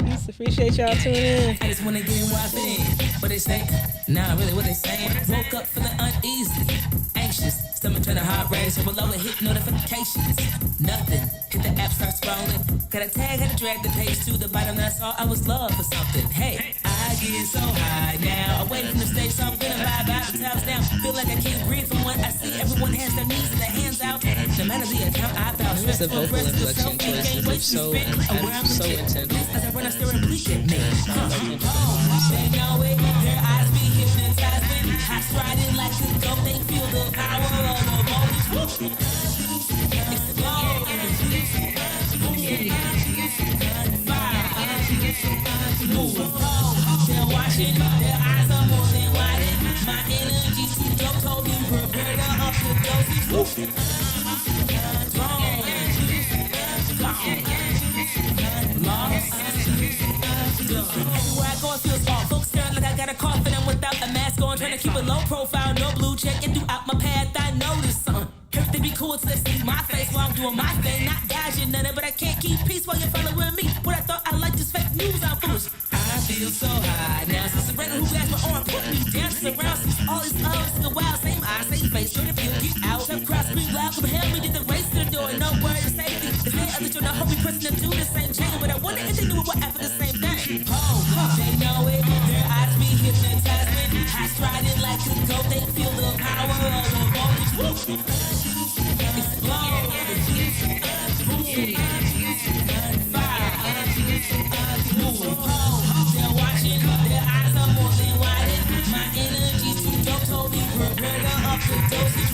just appreciate y'all tuning in. I just wanna get in where I fit in. What they say? Nah, really what they saying. Woke up feeling uneasy, anxious. Stomach turning heart rate, so below it hit notifications. Nothing. Hit the app, start scrolling. Got a tag, had to drag the page to the bottom. Then I saw I was love for something. Hey, I get so high now. Away from the stage, so I'm gonna vibe out the tops down. Feel like I can't breathe from what I see. Everyone has their knees and their hands out. No matter the account, I bow. It's the vocal inflection choices are so intense. As I run, I stare and blink at me. They know it, their eyes be hypnotized when I stride in like a goat. They feel the power of the voltage. They're watching, their eyes are more than wide. My energy's too dope, told me prepare to up the dosage. Everywhere I go, it feels off. Folks staring like I got a cough and I'm without a mask on. Trying to keep a low profile, no blue check. And throughout my path, I notice something. Everything be cool till they see my face while I'm doing my thing. Not dodging nothing, but I can't keep peace while you're following me. What I thought I liked is fake news, I'm foolish. I feel so high now. Since the regular who glass my arm put me down to the ground. Since all is others in the wild, same eyes, same face. Sure to feel get out. Some cross scream loud, come help me. Did the race to the door, no word of safety. If they others don't know, hope we pressing them to the same chain. But I wonder if they knew what after the same thing. They know it, their eyes be hypnotized when I stride in like a goat. They feel the power of the voltage. They're watching, their eyes are more than wide. My energy's too dope, told me prepare to up the dosage.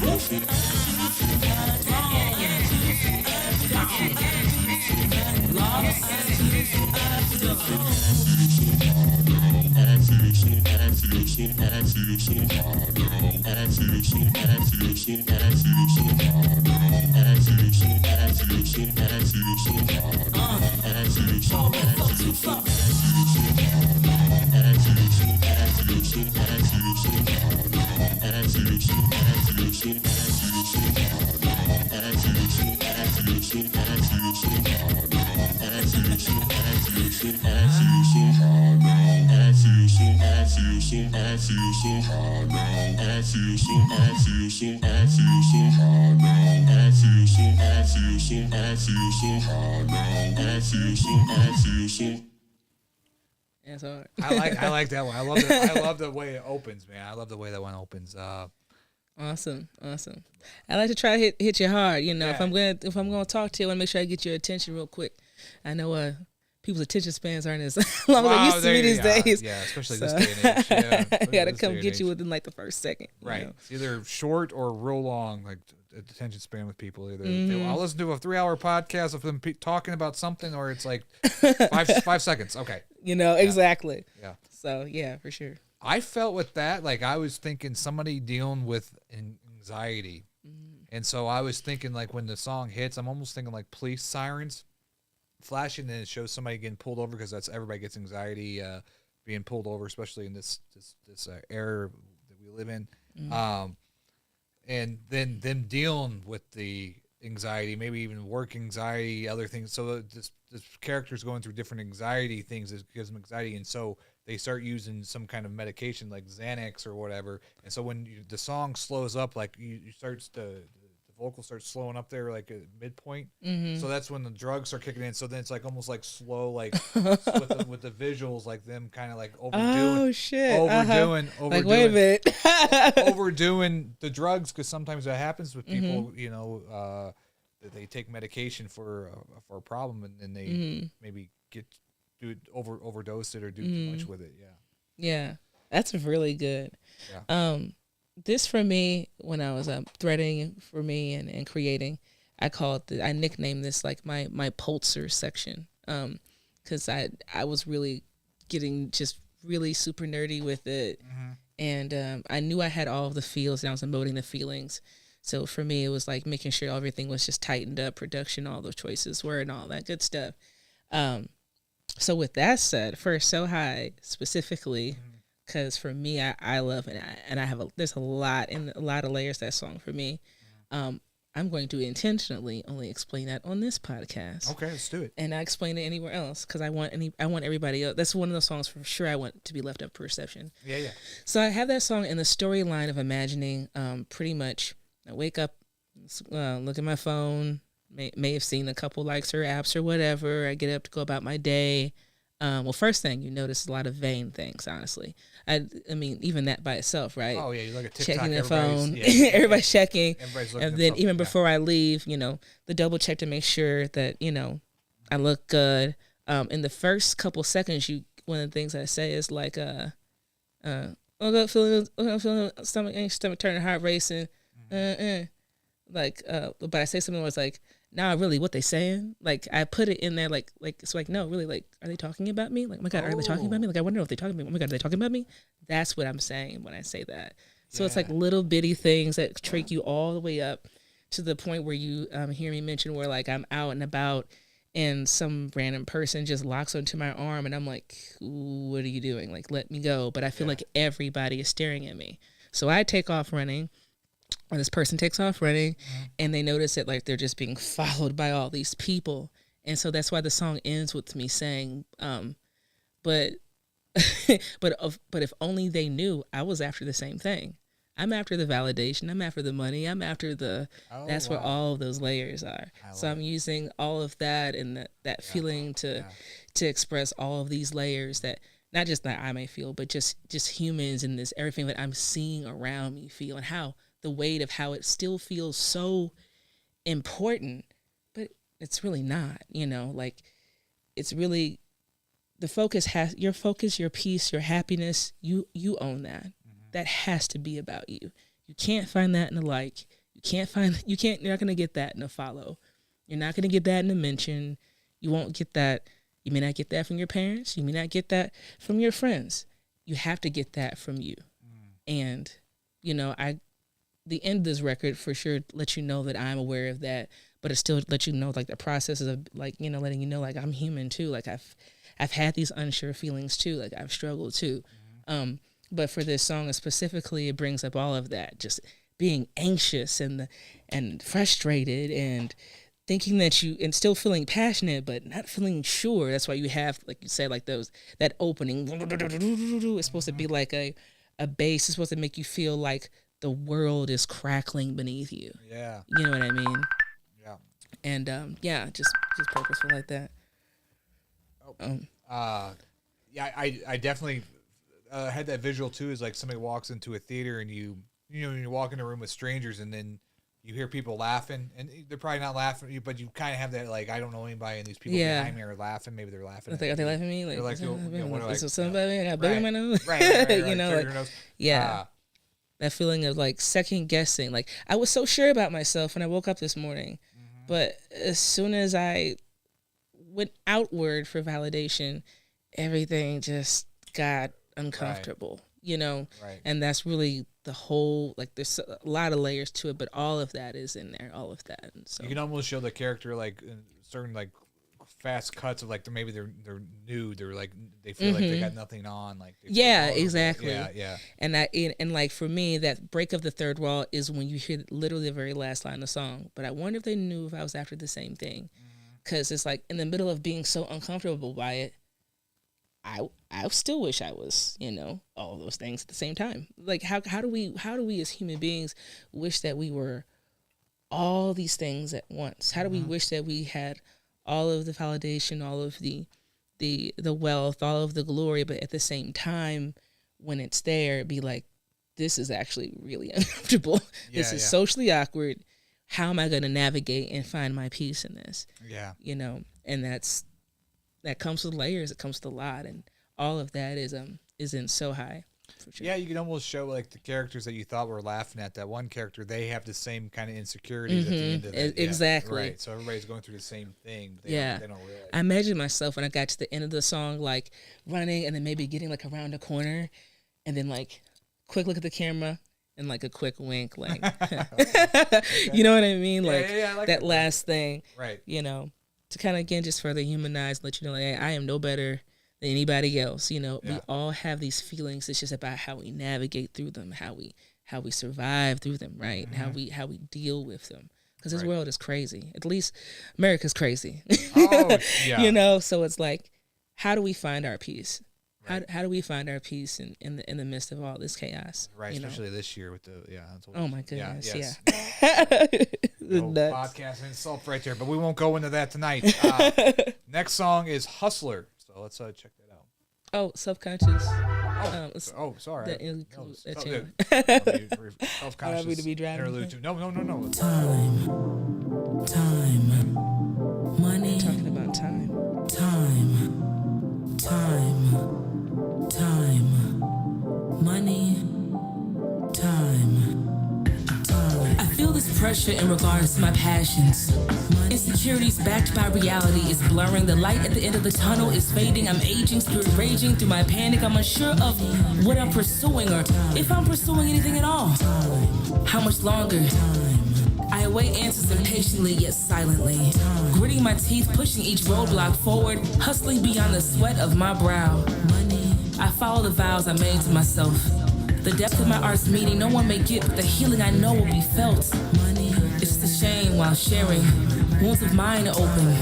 That's hard. I like that one. I love the way it opens, man. I love the way that one opens. Awesome. I like to try to hit you hard. You know, Yeah. if I'm gonna talk to you, I want to make sure I get your attention real quick. I know people's attention spans aren't as long as they used to be these days. Yeah, especially So- this day and age. Yeah, I gotta this come day and get you age. within like the first second. you Right. know? It's either short or real long, like attention span with people. Either Mm-hmm. I'll listen to a 3-hour podcast of them talking about something, or it's like 5 seconds. Okay. You know, exactly. Yeah. So yeah, for sure. I felt with that, like I was thinking somebody dealing with anxiety. And so I was thinking, like, when the song hits, I'm almost thinking like police sirens flashing, and it shows somebody getting pulled over, because that's everybody gets anxiety being pulled over, especially in this era that we live in. And then them dealing with the anxiety, maybe even work anxiety, other things. So this character's going through different anxiety things that gives them anxiety, and so they start using some kind of medication like Xanax or whatever. And so when the song slows up, like you starts the vocal starts slowing up there like at midpoint. So that's when the drugs start kicking in. So then it's like almost like slow, like with the visuals, like them kind of like overdoing, Oh shit! overdoing, Like wait a minute. overdoing the drugs, because sometimes that happens with people, you know, that they take medication for a problem and then they maybe overdose it or do too much with it. Yeah. Yeah, that's really good. Yeah. This for me, when I was threading for me and creating, I nicknamed this like my Pulsar section, because I was really getting just really super nerdy with it, and I knew I had all of the feels and I was emoting the feelings. So for me, it was like making sure everything was just tightened up, production, all those choices were, and all that good stuff. So with that said, for So High specifically, because for me, I love it, and I have there's a lot of layers to that song for me. I'm going to intentionally only explain that on this podcast. Okay, let's do it. And I explain it anywhere else because I want everybody else. That's one of those songs for sure I want to be left up for perception. Yeah, yeah. So I have that song in the storyline of imagining. Pretty much, I wake up, look at my phone. May have seen a couple likes or apps or whatever. I get up to go about my day. Well, first thing you notice a lot of vain things, honestly. I mean, even that by itself, right? Oh yeah, you look at TikTok, checking their phone, yeah. everybody's checking, Everybody's looking and at then something, even yeah. before I leave, you know, the double check to make sure that I look good. In the first couple seconds, one of the things I say is like, I'm feeling stomach turning, heart racing, like, but I say something where it's like, nah, really, what they saying? Like, I put it in there, like, it's like, no, really, like, are they talking about me? Like, oh my God, are they talking about me? Like, I wonder if they're talking about me. Oh my God, are they talking about me? That's what I'm saying when I say that. So it's like little bitty things that trick you all the way up to the point where you hear me mention where, like, I'm out and about and some random person just locks onto my arm and I'm like, what are you doing? Like, let me go. But I feel like everybody is staring at me. So I take off running. Or this person takes off running and they notice that like they're just being followed by all these people. And so that's why the song ends with me saying, but if only they knew I was after the same thing. I'm after the validation. I'm after the money. I'm after that's where all of those layers are. So I'm using all of that and that feeling to express all of these layers that not just that I may feel, but just humans and this, everything that I'm seeing around me feel, and how the weight of how it still feels so important, but it's really not, like it's really the focus your peace, your happiness, you own that. That has to be about you. You can't find that in a like. You're not going to get that in a follow. You're not going to get that in a mention. You won't get that. You may not get that from your parents. You may not get that from your friends. You have to get that from you. And, the end of this record for sure lets you know that I'm aware of that, but it still lets you know like the processes of like, letting you know like I'm human too. Like I've had these unsure feelings too. Like I've struggled too. But for this song specifically, it brings up all of that, just being anxious and frustrated and thinking that and still feeling passionate, but not feeling sure. That's why you have, like you said, like that opening. It's supposed to be like a bass. It's supposed to make you feel like the world is crackling beneath you. Yeah. You know what I mean? Yeah. And just purposeful like that. I definitely had that visual too. Is like somebody walks into a theater and you walk in a room with strangers and then you hear people laughing and they're probably not laughing at you, but you kind of have that like, I don't know anybody and these people behind me are laughing. Maybe they're laughing. Are they laughing at me? Like, they're like, is there somebody? I got booger in my nose. Right. Like, yeah. That feeling of like second guessing. Like I was so sure about myself when I woke up this morning, but as soon as I went outward for validation, everything just got uncomfortable, Right. And that's really the whole, like there's a lot of layers to it, but all of that is in there, all of that. And so you can almost show the character like in certain like fast cuts of like they're new, they're like they feel like they got nothing on, like exactly. Yeah. And like for me, that break of the third wall is when you hear literally the very last line of the song. But I wonder if they knew if I was after the same thing, because it's like in the middle of being so uncomfortable by it, I still wish I was, all of those things at the same time. Like how do we as human beings wish that we were all these things at once? How do we wish that we had all of the validation, all of the wealth, all of the glory, but at the same time, when it's there, be like, this is actually really uncomfortable. This is socially awkward. How am I going to navigate and find my peace in this? Yeah. You know, and that comes with layers. It comes with a lot, and all of that is in So High. For sure. Yeah, you can almost show like the characters that you thought were laughing at. That one character, they have the same kind of insecurities at the end of it. Exactly. Right. So everybody's going through the same thing. But they don't realize. I imagine myself when I got to the end of the song, like running and then maybe getting like around a corner, and then like quick look at the camera and like a quick wink, like you know what I mean? Like, I like that last thing, right? You know, to kind of again just further humanize, let you know, hey, I am no better than anybody else. You know, we all have these feelings. It's just about how we navigate through them, how we survive through them, right? How we deal with them. Because this world is crazy. At least America's crazy. Oh, yeah. You know, so it's like, how do we find our peace? Right. How do we find our peace in the midst of all this chaos? Right, especially this year with the oh my goodness, no podcasting itself right there, but we won't go into that tonight. Next song is Hustler, so let's check that out. Oh, Self-Conscious. Sorry. That includes that tune. Self-Conscious. To be driving. No. Time, money. Talking about time. Money, I feel this pressure in regards to my passions. Insecurities backed by reality is blurring. The light at the end of the tunnel is fading. I'm aging, spirit raging through my panic. I'm unsure of what I'm pursuing or if I'm pursuing anything at all. How much longer? I await answers impatiently yet silently. Gritting my teeth, pushing each roadblock forward, hustling beyond the sweat of my brow. I follow the vows I made to myself. The depth of my art's meaning no one may get, but the healing I know will be felt. It's the shame while sharing. Wounds of mine are open.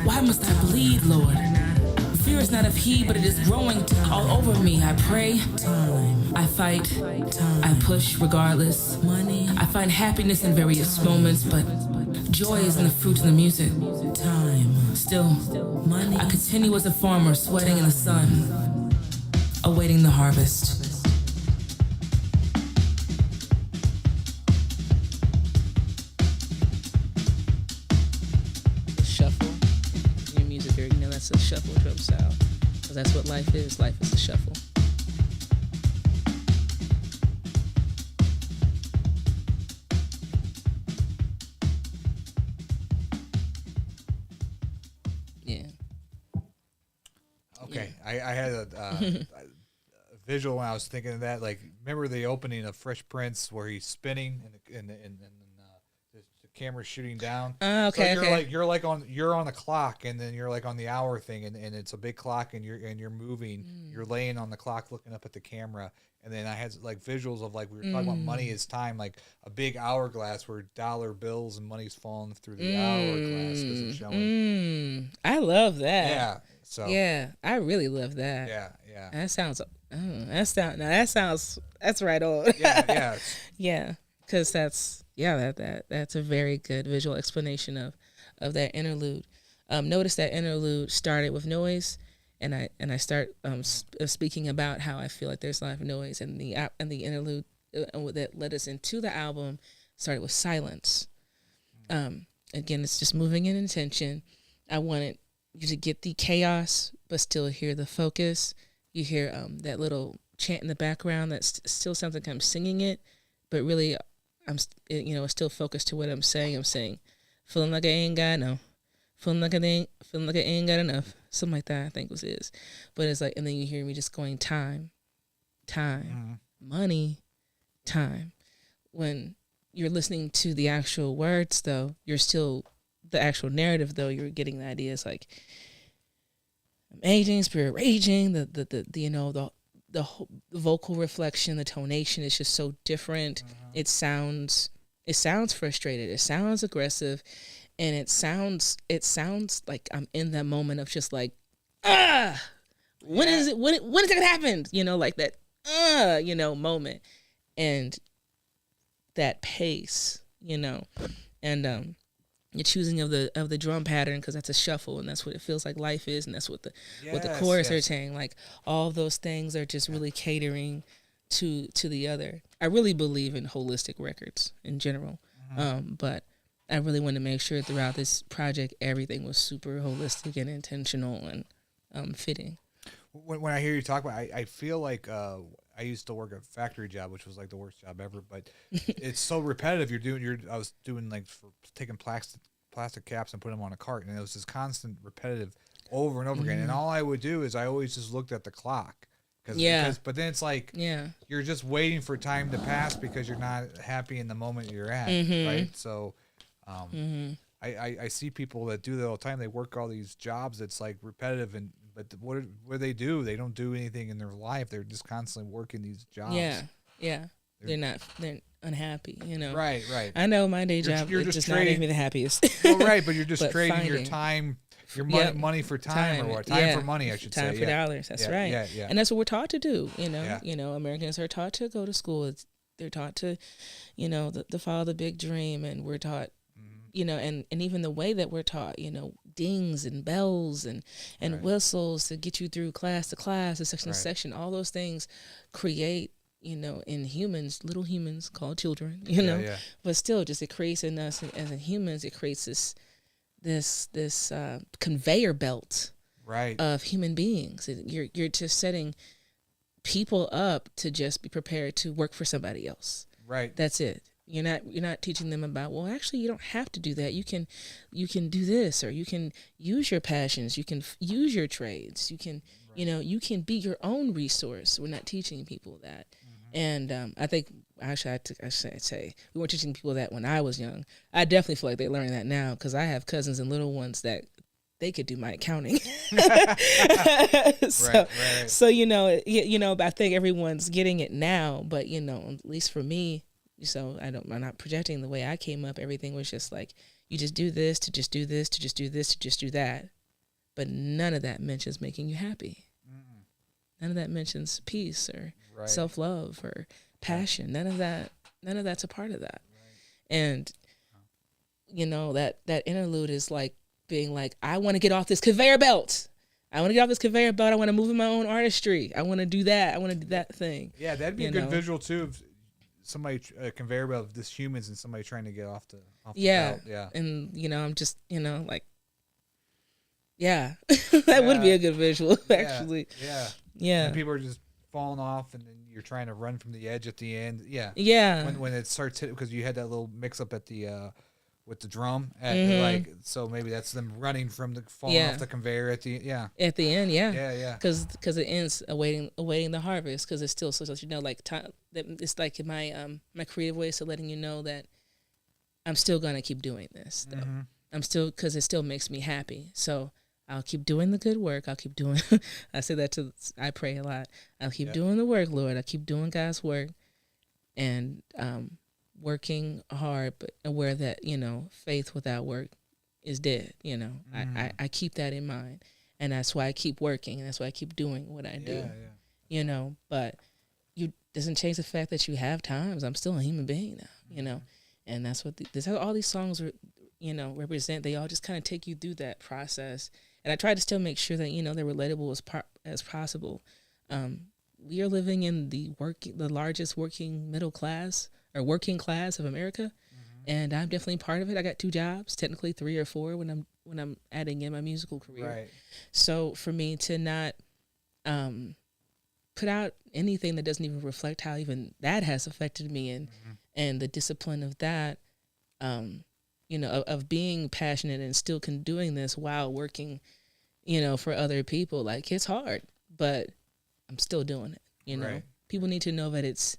Why must I bleed, Lord? Fear is not of heed, but it is growing all over me. I pray, I fight, I push regardless. I find happiness in various moments, but joy is in the fruit of the music. Still, I continue as a farmer, sweating in the sun, awaiting the harvest. Shuffle. Your music here, you know, that's a shuffle drum style. Because that's what life is. Life is a shuffle. Yeah. Okay, I had a visual when I was thinking of that. Like, remember the opening of Fresh Prince where he's spinning and the camera's shooting down. Okay. So you're on the clock, and then you're like on the hour thing, and it's a big clock, and you're moving. You're laying on the clock, looking up at the camera, and then I had like visuals of like we were talking about money is time, like a big hourglass where dollar bills and money's falling through the hourglass because it's showing. I love that. Yeah. So yeah, I really love that. Yeah. That sounds. That's right on. Yeah. Yeah, because that's a very good visual explanation of that interlude. Notice that interlude started with noise, and I start speaking about how I feel like there's a lot of noise, and the interlude that led us into the album started with silence. Again, it's just moving in intention. I wanted you to get the chaos, but still hear the focus. You hear that little chant in the background that still sounds like I'm singing it, but really it's still focused to what I'm saying. I'm saying, feeling like I ain't got no, feeling like I ain't got enough, something like that. I think was his, but it's like, and then you hear me just going time, money, time. When you're listening to the actual words, though, you're still the actual narrative. Though you're getting the ideas like I'm aging, spirit raging. The vocal reflection, the tonation is just so different. It sounds frustrated. It sounds aggressive, and it sounds like I'm in that moment of just like, when is it? When is it gonna happen? You know, like that, moment, and that pace. you know, and your choosing of the drum pattern, because that's a shuffle, and that's what it feels like life is, and that's what the chorus are saying. Like all of those things are just really catering to the other. I really believe in holistic records in general, but I really want to make sure throughout this project everything was super holistic and intentional and fitting. When I hear you talk about it, I feel like I used to work a factory job, which was like the worst job ever, but it's so repetitive. I was doing like for taking plastic caps and putting them on a cart, and it was this constant repetitive over and over again. And all I would do is I always just looked at the clock. But then it's like you're just waiting for time to pass because you're not happy in the moment you're at, right? So I see people that do that all the time. They work all these jobs that's like repetitive, but what do? They don't do anything in their life. They're just constantly working these jobs. Yeah. They're unhappy, you know. Right. I know my day job is just not even the happiest. Well, right, but you're just But trading your time, your money for time or what? Time for money, I should say. Time for dollars. That's right. Yeah. And that's what we're taught to do. You know. Yeah. You know, Americans are taught to go to school. They're taught to, you know, to follow the big dream, and we're taught, you know, and even the way that we're taught, you know, dings and bells and whistles to get you through class to class, to section to section. All those things create, you know, in humans, little humans called children, you know, but still, just it creates in us as in humans, it creates this conveyor belt of human beings. You're just setting people up to just be prepared to work for somebody else. Right. That's it. You're not teaching them about, well, actually, you don't have to do that. You can do this, or you can use your passions. You can use your trades. You can, you know, you can be your own resource. We're not teaching people that. And I think, actually, I should say, we weren't teaching people that when I was young. I definitely feel like they're learning that now, because I have cousins and little ones that they could do my accounting. So you know, I think everyone's getting it now. But you know, at least for me, so I'm not projecting the way I came up. Everything was just like, you just do this to just do this to just do this to just do that. But none of that mentions making you happy. None of that mentions peace or self-love or passion. None of that's a part of that. And you know, that interlude is like being like, I want to get off this conveyor belt. I want to move in my own artistry. I want to do that. I want to do that thing. Yeah, that'd be a good visual too. Of somebody, a conveyor belt of just humans and somebody trying to get off the belt. Yeah. And you know, I'm just, you know, like, that would be a good visual, actually. Yeah. And people are just falling off, and then you're trying to run from the edge at the end. Yeah. When it starts hitting, because you had that little mix up at the with the drum, like, so maybe that's them running from the falling off the conveyor at the at the end. Yeah. Because it ends awaiting the harvest, because it's still so you know, like time. It's like my creative way is to letting you know that I'm still gonna keep doing this. Though. I'm still, because it still makes me happy. So I'll keep doing the good work. I'll keep doing. I say that I pray a lot. I'll keep doing the work, Lord. I keep doing God's work, and working hard, but aware that, you know, faith without work is dead. You know, I keep that in mind, and that's why I keep working, and that's why I keep doing what I do. You know, but you doesn't change the fact that you have times. I'm still a human being now. You know, and that's what that's how all these songs are, you know, represent. They all just kind of take you through that process. And I try to still make sure that, you know, they're relatable as possible. We are living in the largest working middle class or working class of America, and I'm definitely part of it. I got 2 jobs, technically 3 or 4 when I'm adding in my musical career. Right. So for me to not put out anything that doesn't even reflect how even that has affected me, and the discipline of that, you know, of being passionate and still doing this while working, you know, for other people. Like, it's hard, but I'm still doing it. You know, people need to know that it's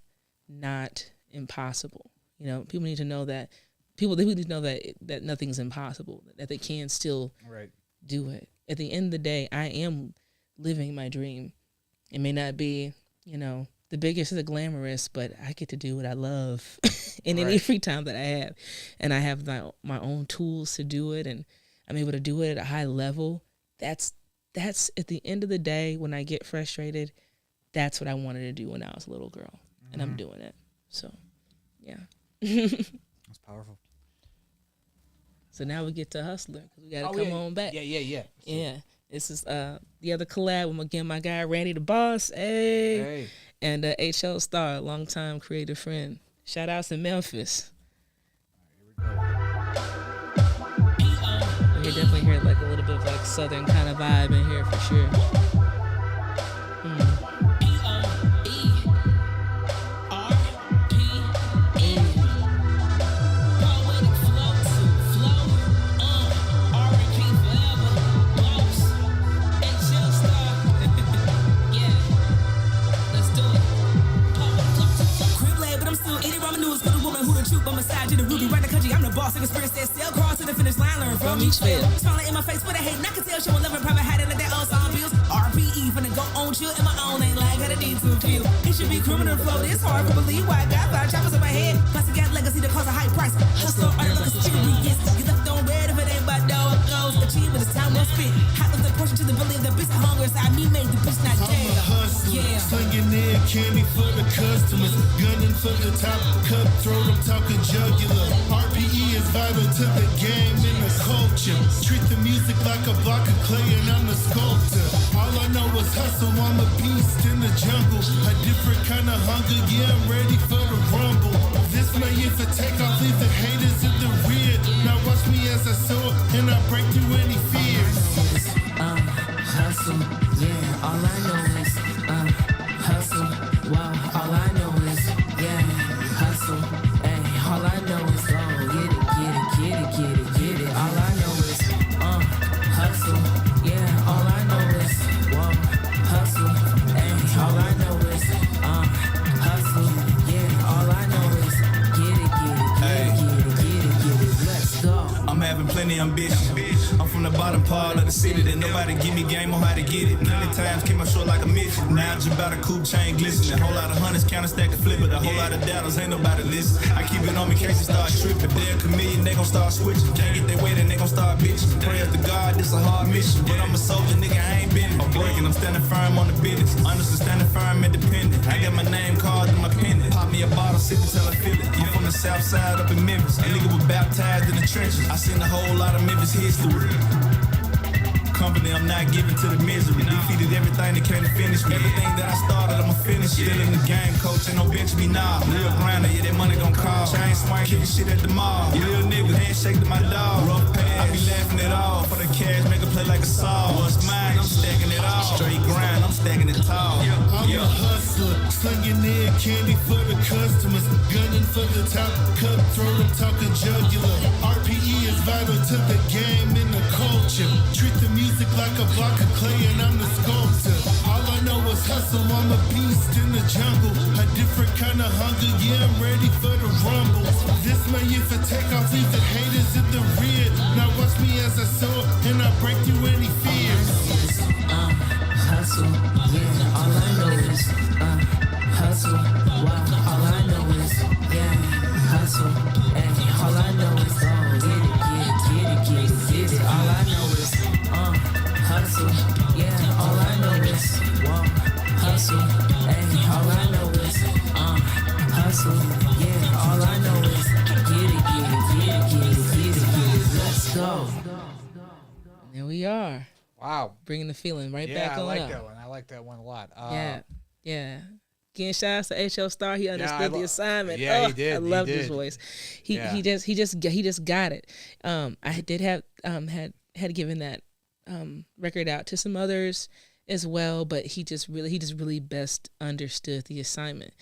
not impossible. You know, people need to know that that nothing's impossible, that they can still do it. At the end of the day, I am living my dream. It may not be, you know, the biggest or the glamorous, but I get to do what I love in any free time that I have. And I have my own tools to do it, and I'm able to do it at a high level. That's at the end of the day, when I get frustrated, that's what I wanted to do when I was a little girl. And I'm doing it. So, yeah. That's Powerful. So now we get to Hustler because we got to come on back. Yeah. Yeah. This is the other collab with, again, my guy Randy the Boss, hey. And HL Star, longtime creative friend. Shout outs in Memphis. You definitely hear like a little bit of like southern kind of vibe in here for sure. Each fail. Smiling in my face with a hate, and I can tell she will never probably had it like that old song bills. RPE finna go on chill in my own ain't like how to need to feel. It should be criminal flow. It's hard to believe why I got 5 choppers in my head. Plus I got legacy that cost a high price. Hustle on the experience. You left on red if it ain't by dog goes. Achievement is time well spent. Hot of the portion to the belly of the bitch hunger inside me made the bitch not dead. I'm a hustler, slinging in candy for the customers, gunning for the top, cutthroat, I'm talking jugular. RPE is vital to the game and the culture. Treat the music like a block of clay and I'm the sculptor. All I know is hustle, I'm a beast in the jungle. A different kind of hunger, yeah, I'm ready for the rumble. This my year for takeoff, leave the haters in the rear. Now watch me as I soar and I break through any fears. Hustle, yeah, all I know is hustle, wow, all I know is, yeah, hustle, hey, all I know is go get it, all I know is, hustle, yeah, all I know is, whoa, hustle, hey, all I know is, hustle, yeah, all I know is, get it, let's go. I'm having plenty ambition. I'm from the bottom part of the city that nobody give me game on how to get it. Many times came up short like a midget. Now I just about a coupe chain glistening. Whole lot of hundreds, counter stack and flip it. A whole lot of dollars, ain't nobody listen. I keep it on me in case they start tripping. They're a chameleon, they gon' start switching. Can't get their way, then they gon' start bitching. Prayers to God, this a hard mission. But I'm a soldier, nigga, I ain't been. I'm breaking, I'm standing firm on the business. Honestly, standing firm, independent. I got my name carved in my pendant. Pop me a bottle, sip it till I feel it. I'm from the south side up in Memphis. A nigga was baptized in the trenches. I seen a whole lot of Memphis history. Company I'm not giving to the misery. Defeated everything that came to finish me. Everything that I started, I'ma finish. Still in the game, coach, ain't no bench me now. Real grinder, yeah, that money gon' call. Chain swing, kicking shit at the mall. Real nigga, handshake to my dog. Rough pass, I be laughing it all. For the cash, make a play like a saw. What's mine, I'm stacking it all. Straight grind, I'm stacking it tall. I'm a hustler, slinging in candy for the customers, gunning for the top, cutthroat, I'm talking jugular. RPE is vital to the game and the culture. Treat the music like a block of clay and I'm the sculptor. All I know is hustle, I'm a beast in the jungle. A different kind of hunger, yeah, I'm ready for the rumble. This my year for takeoff, leave the haters in the rear. Now watch me as I soar and I break through any fears. Hustle, yeah, all I know is, hustle, wow, all I know is, yeah, hustle, hey, all I know is, get it, all I know is, hustle, yeah, all I know is, whoa, hustle, hey, all I know is, hustle, yeah, all I know is, get it, let's go. There we are. Wow. Bringing the feeling right back on up. I like that one. I like that one a lot. Yeah. Again, shout out to HL Star. He understood the assignment. Yeah, he did. I love his voice. He just got it. I did have had given that record out to some others as well, but he just really best understood the assignment.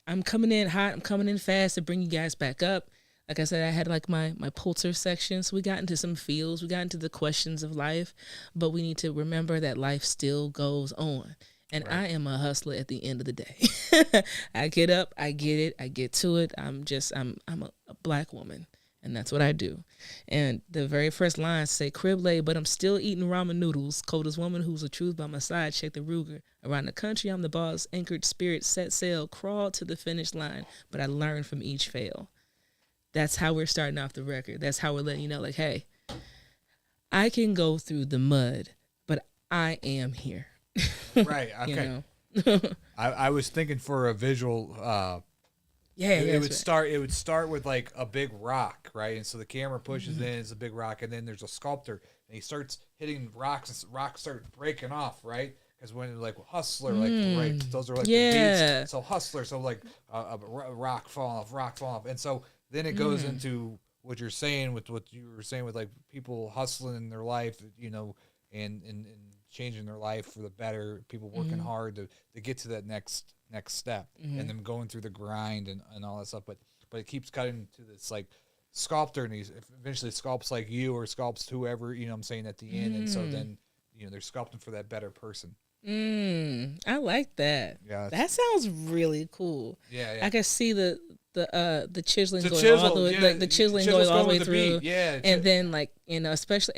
I'm coming in hot. I'm coming in fast to bring you guys back up. Like I said, I had like my Pulsar section, so we got into some feels, we got into the questions of life, but we need to remember that life still goes on. And right. I am a hustler at the end of the day. I get up, I get it, I get to it. I'm a black woman, and that's what I do. And the very first lines say, crib lay, but I'm still eating ramen noodles. Coldest woman who's the truth by my side, check the Ruger. Around the country, I'm the boss, anchored spirit, set sail, crawled to the finish line, but I learned from each fail. That's how we're starting off the record. That's how we're letting you know, like, hey, I can go through the mud, but I am here. Right. Okay. You know? I was thinking for a visual, Yeah, It would start. It would start with like a big rock, right? And so the camera pushes Mm-hmm. in. It's a big rock, and then there's a sculptor, and he starts hitting rocks, and rocks start breaking off, right? Because when like Hustler, like right, those are like the Yeah. beats. So Hustler, so like a rock falling off, and so then it goes into what you're saying with what you were saying with like people hustling in their life, you know, and changing their life for the better. People working hard to get to that next step, and them going through the grind and all that stuff. But it keeps cutting to this like sculptor, and he's eventually sculpts like you or sculpts whoever, you know what I'm saying, at the end. And so then, you know, they're sculpting for that better person. I like that. Yeah, That sounds really cool. Yeah. I can see the chiseling The going chisel, all the way, yeah, like the chiseling chisel's going all the way going with the through. beat, yeah, and then like, you know, especially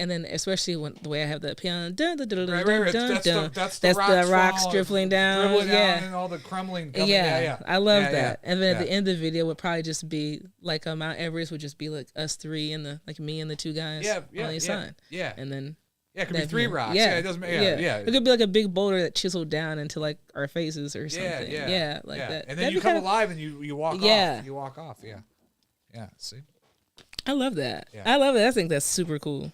when the way I have the piano, dun, dun, dun, dun, Right, dun, right. dun, dun. That's the rocks rocks falling, dribbling down. dribbling Yeah. and all the crumbling. Coming. Yeah, I love Yeah, that. yeah. And then at Yeah. the end of the video would probably just be like Mount Everest would just be like us three and the like me and the two guys Yeah, on each side. yeah. And then Yeah, it could be that 3 view. rocks. Yeah, it doesn't matter. Yeah. It could be like a big boulder that chiseled down into like our faces or something. Yeah, like that. And then That'd you be come kinda- alive and you walk Yeah. off. You walk off. Yeah. See, I love that. Yeah. I love it. I think that's super cool.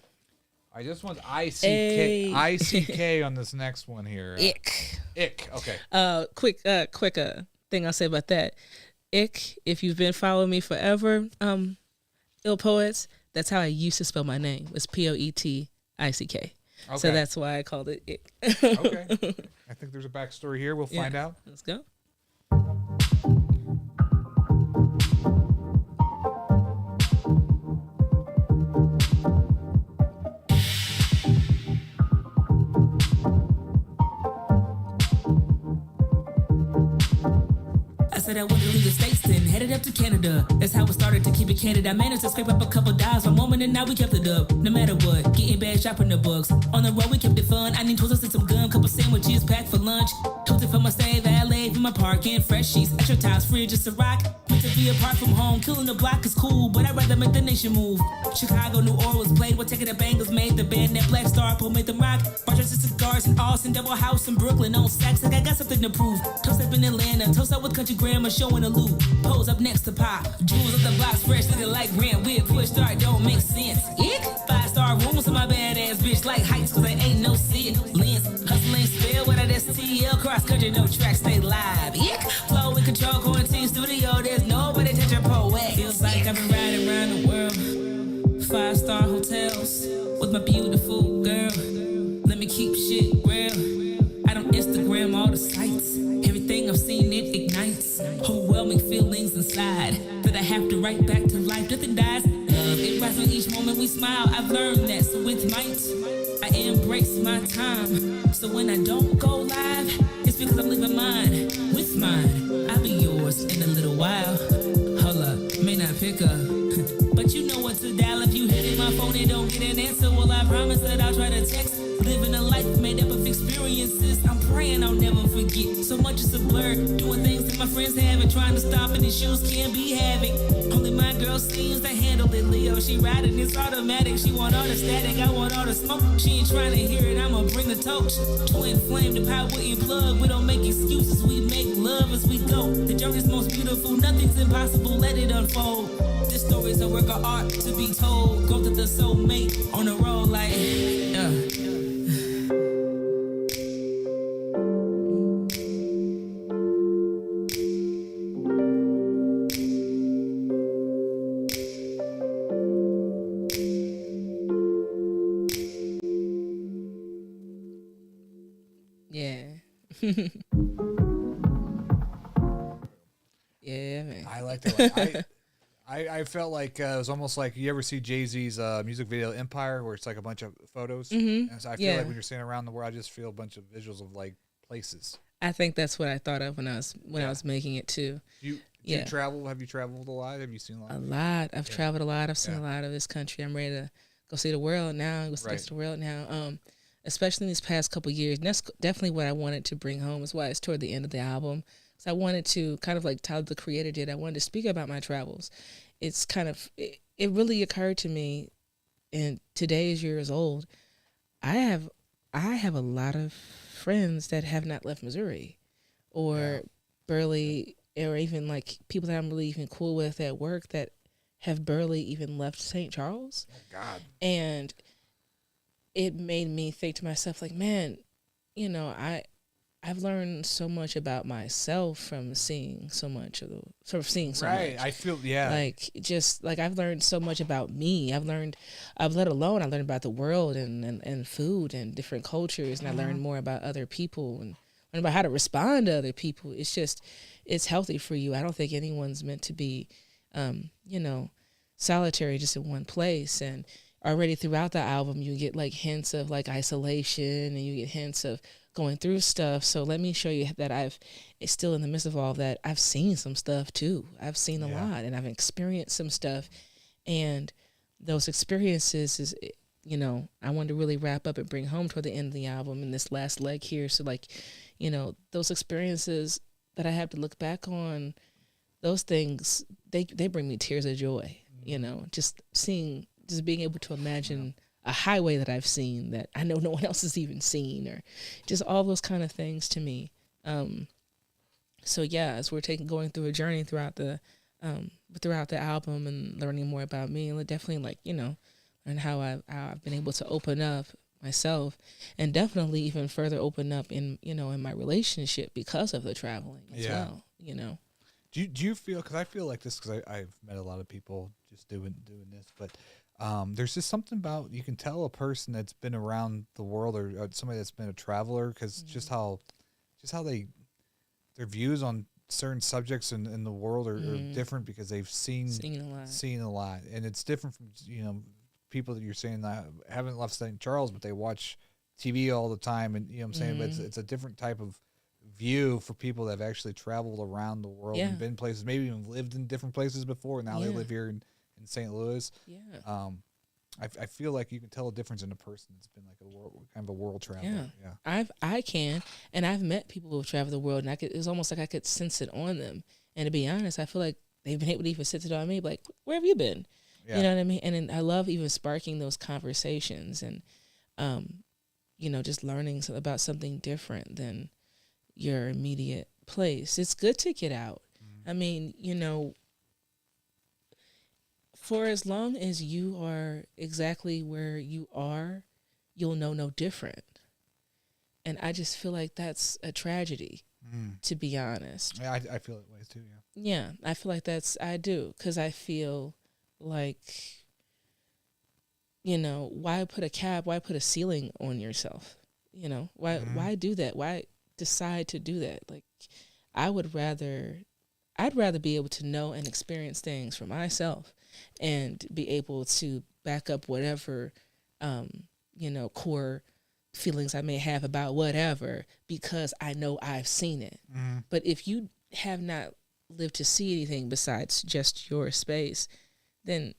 I just want Hey. ICK on this next one here. Ick. Ick. Okay. Quick thing I'll say about that. Ick, if you've been following me forever, Ill Poets, that's how I used to spell my name. It's Poetick. So Okay. that's why I called it Ick. Okay. I think there's a backstory here. We'll find out. Let's go. I said I wanted to leave the States, then headed up to Canada. That's how it started to keep it candid. I managed to scrape up a couple dials for a moment, and now we kept it up. No matter what, getting bad, shopping the books. On the road, we kept it fun. I need toasters and some gum, couple sandwiches packed for lunch. Toasted for my stay, valet for my parking, fresh sheets, extra times, free just to rock. Meant to be apart from home, killing the block is cool, but I'd rather make the nation move. Chicago, New Orleans played, what taking the Bangles made the band that Black Star Poe made them rock. Barters and cigars in Austin, Double House in Brooklyn, on Saks, like I got something to prove. Toast up in Atlanta, toast up with country grandma, showing a loop. Pose up next to Pop, jewels up the box, fresh looking like Grant with push start, don't make sense. Ick, 5-star rooms on my badass bitch, like heights, cause I ain't no sit. Lens, hustling, spell without STL, cross country, no track, stay live. Ick, flow in control, quarantine studio, there's nobody touching poet. Feels like I've been riding around the world, 5-star hotels, with my beautiful girl. Let me keep shit real. I don't Instagram all the sites. Everything I've seen, it ignites overwhelming feelings inside that I have to write back to life. Nothing dies. Love, it rises with each moment we smile. I've learned that, so with might, I embrace my time. So when I don't go live, it's because I'm leaving mine with mine. I'll be yours in a little while. Hold up, may not pick up, but you know what to dial. If you hit it, my phone, it don't get an answer. Well, I promise that I'll try to text. Living a life made up of experiences. I'm praying I'll never forget. So much is a blur. Doing things that my friends haven't. Trying to stop it, these shoes can't be having. Only my girl seems to handle it. Leo, she riding, it's automatic. She want all the static, I want all the smoke. She ain't trying to hear it, I'ma bring the torch. Twin flame, the power and plug. We don't make excuses, we make love as we go. The journey's most beautiful, nothing's impossible, let it unfold. This story's a work of art to be told. Go to the soulmate on the road like, Yeah. Yeah, man. I liked it. I felt like it was almost like you ever see Jay-Z's music video Empire, where it's like a bunch of photos. And so I feel like when you're standing around the world, I just feel a bunch of visuals of like places. I think that's what I thought of when I was making it too. Do you travel? Have you traveled a lot? Have you seen a lot? A lot. I've traveled a lot. I've seen a lot of this country. I'm ready to go see the world now. Go see the world now. Especially in these past couple of years. And that's definitely what I wanted to bring home. Is why it's toward the end of the album. So I wanted to kind of like Tyler the Creator did. I wanted to speak about my travels. It's kind of it really occurred to me, and today is years old. I have a lot of friends that have not left Missouri, or barely or even like people that I'm really even cool with at work that have barely even left St. Charles. Oh God. And it made me think to myself, like, man, you know, I've learned so much about myself from seeing so much of seeing so Right. much. I feel Like, just like I've learned so much about me. I learned about the world and food and different cultures, and I learned more about other people and learned about how to respond to other people. It's just, it's healthy for you. I don't think anyone's meant to be, you know, solitary just in one place. And already throughout the album, you get like hints of like isolation, and you get hints of going through stuff. So let me show you that it's still in the midst of all that, I've seen some stuff too. I've seen a lot, and I've experienced some stuff. And those experiences is, you know, I wanted to really wrap up and bring home toward the end of the album in this last leg here. So like, you know, those experiences that I have to look back on, those things, they bring me tears of joy, you know, just being able to imagine a highway that I've seen that I know no one else has even seen, or just all those kind of things to me. So yeah, as we're going through a journey throughout the album and learning more about me, and definitely like, you know, learn how I've been able to open up myself, and definitely even further open up in, you know, in my relationship because of the traveling as well, you know. Do you feel, because I feel like this, because I've met a lot of people just doing this, but there's just something about, you can tell a person that's been around the world, or somebody that's been a traveler, because just how their views on certain subjects in the world are different, because they've seen a lot, and it's different from, you know, people that you're saying that haven't left St. Charles, but they watch TV all the time, and you know what I'm saying, but it's a different type of view for people that have actually traveled around the world and been places, maybe even lived in different places before, and now they live here in St. Louis. I feel like you can tell a difference in a person that's been like kind of a world traveler. I can, and I've met people who have traveled the world, and it's almost like I could sense it on them. And to be honest, I feel like they've been able to even sense it on me, like, where have you been? You know what I mean? And I love even sparking those conversations, and you know, just learning about something different than your immediate place. It's good to get out. I mean, you know, for as long as you are exactly where you are, you'll know no different. And I just feel like that's a tragedy, to be honest. Yeah, I feel that way too, Yeah, I feel like I do, because I feel like, you know, why put a ceiling on yourself? You know, why do that? Why decide to do that? Like, I'd rather be able to know and experience things for myself, and be able to back up whatever, you know, core feelings I may have about whatever, because I know I've seen it. But if you have not lived to see anything besides just your space, then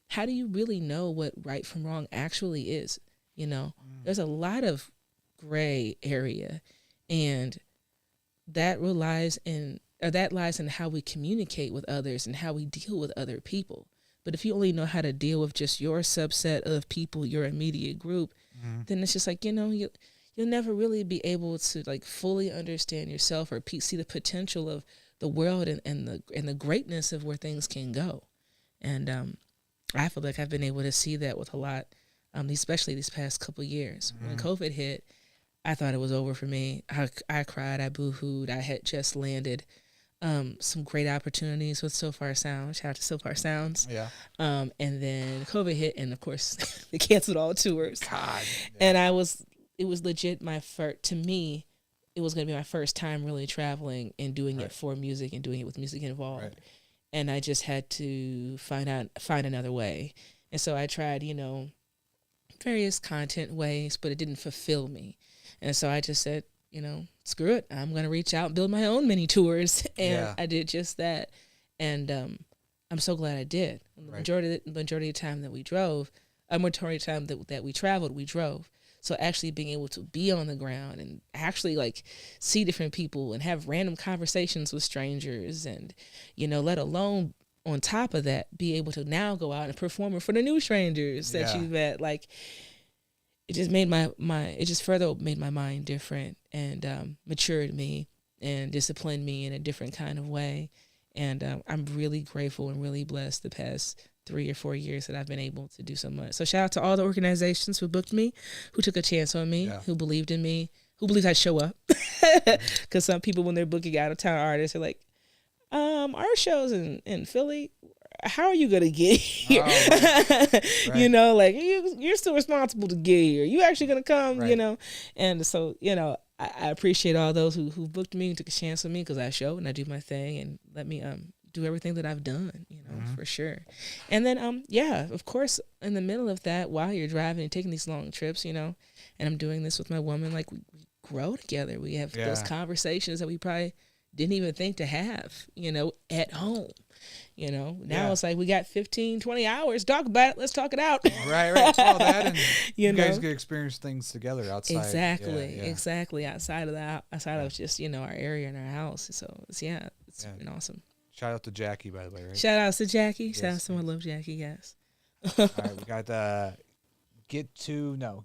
how do you really know what right from wrong actually is? You know, there's a lot of gray area, and that lies in how we communicate with others and how we deal with other people. But if you only know how to deal with just your subset of people, your immediate group, then it's just like, you know, you'll never really be able to like fully understand yourself, or see the potential of the world and the greatness of where things can go. And I feel like I've been able to see that with a lot, especially these past couple years. When COVID hit, I thought it was over for me. I cried, I boo-hooed. I had just landed some great opportunities with So Far Sound. Shout out to So Far Sounds. Yeah. And then COVID hit, and of course they canceled all tours. God. And it was legit to me, it was going to be my first time really traveling and doing it for music and doing it with music involved. Right. And I just had to find another way. And so I tried, you know, various content ways, but it didn't fulfill me. And so I just said, you know, screw it. I'm going to reach out and build my own mini tours. And I did just that. And I'm so glad I did. The majority of the time that we drove, majority of the time that we traveled, we drove. So actually being able to be on the ground and actually like see different people and have random conversations with strangers, and, you know, let alone on top of that, be able to now go out and perform for the new strangers that you've met. Like, it just made it just further made my mind different and matured me. and disciplined me in a different kind of way. And I'm really grateful and really blessed the past 3 or 4 years that I've been able to do so much. So shout out to all the organizations who booked me, who took a chance on me, who believed in me, who believed I'd show up. Because some people, when they're booking out of town artists, are like, our show's in Philly. How are you gonna get here? Right. You know, like you're still responsible to get here. You actually gonna come? You know, and so I appreciate all those who booked me and took a chance on me, because I show and I do my thing and let me do everything that I've done. For sure. And then of course, in the middle of that, while you're driving and taking these long trips, and I'm doing this with my woman, like we grow together. We have those conversations that we probably didn't even think to have, at home. Now it's like we got 15, 20 hours. Talk about it. Let's talk it out. Right. Well, that and you guys get experience things together outside. Exactly. Outside of just, our area and our house. So it's been awesome. Shout out to Jackie, by the way, right? Shout out to Jackie. Yes, shout out to someone love Jackie, yes. All right, we got get to know, right?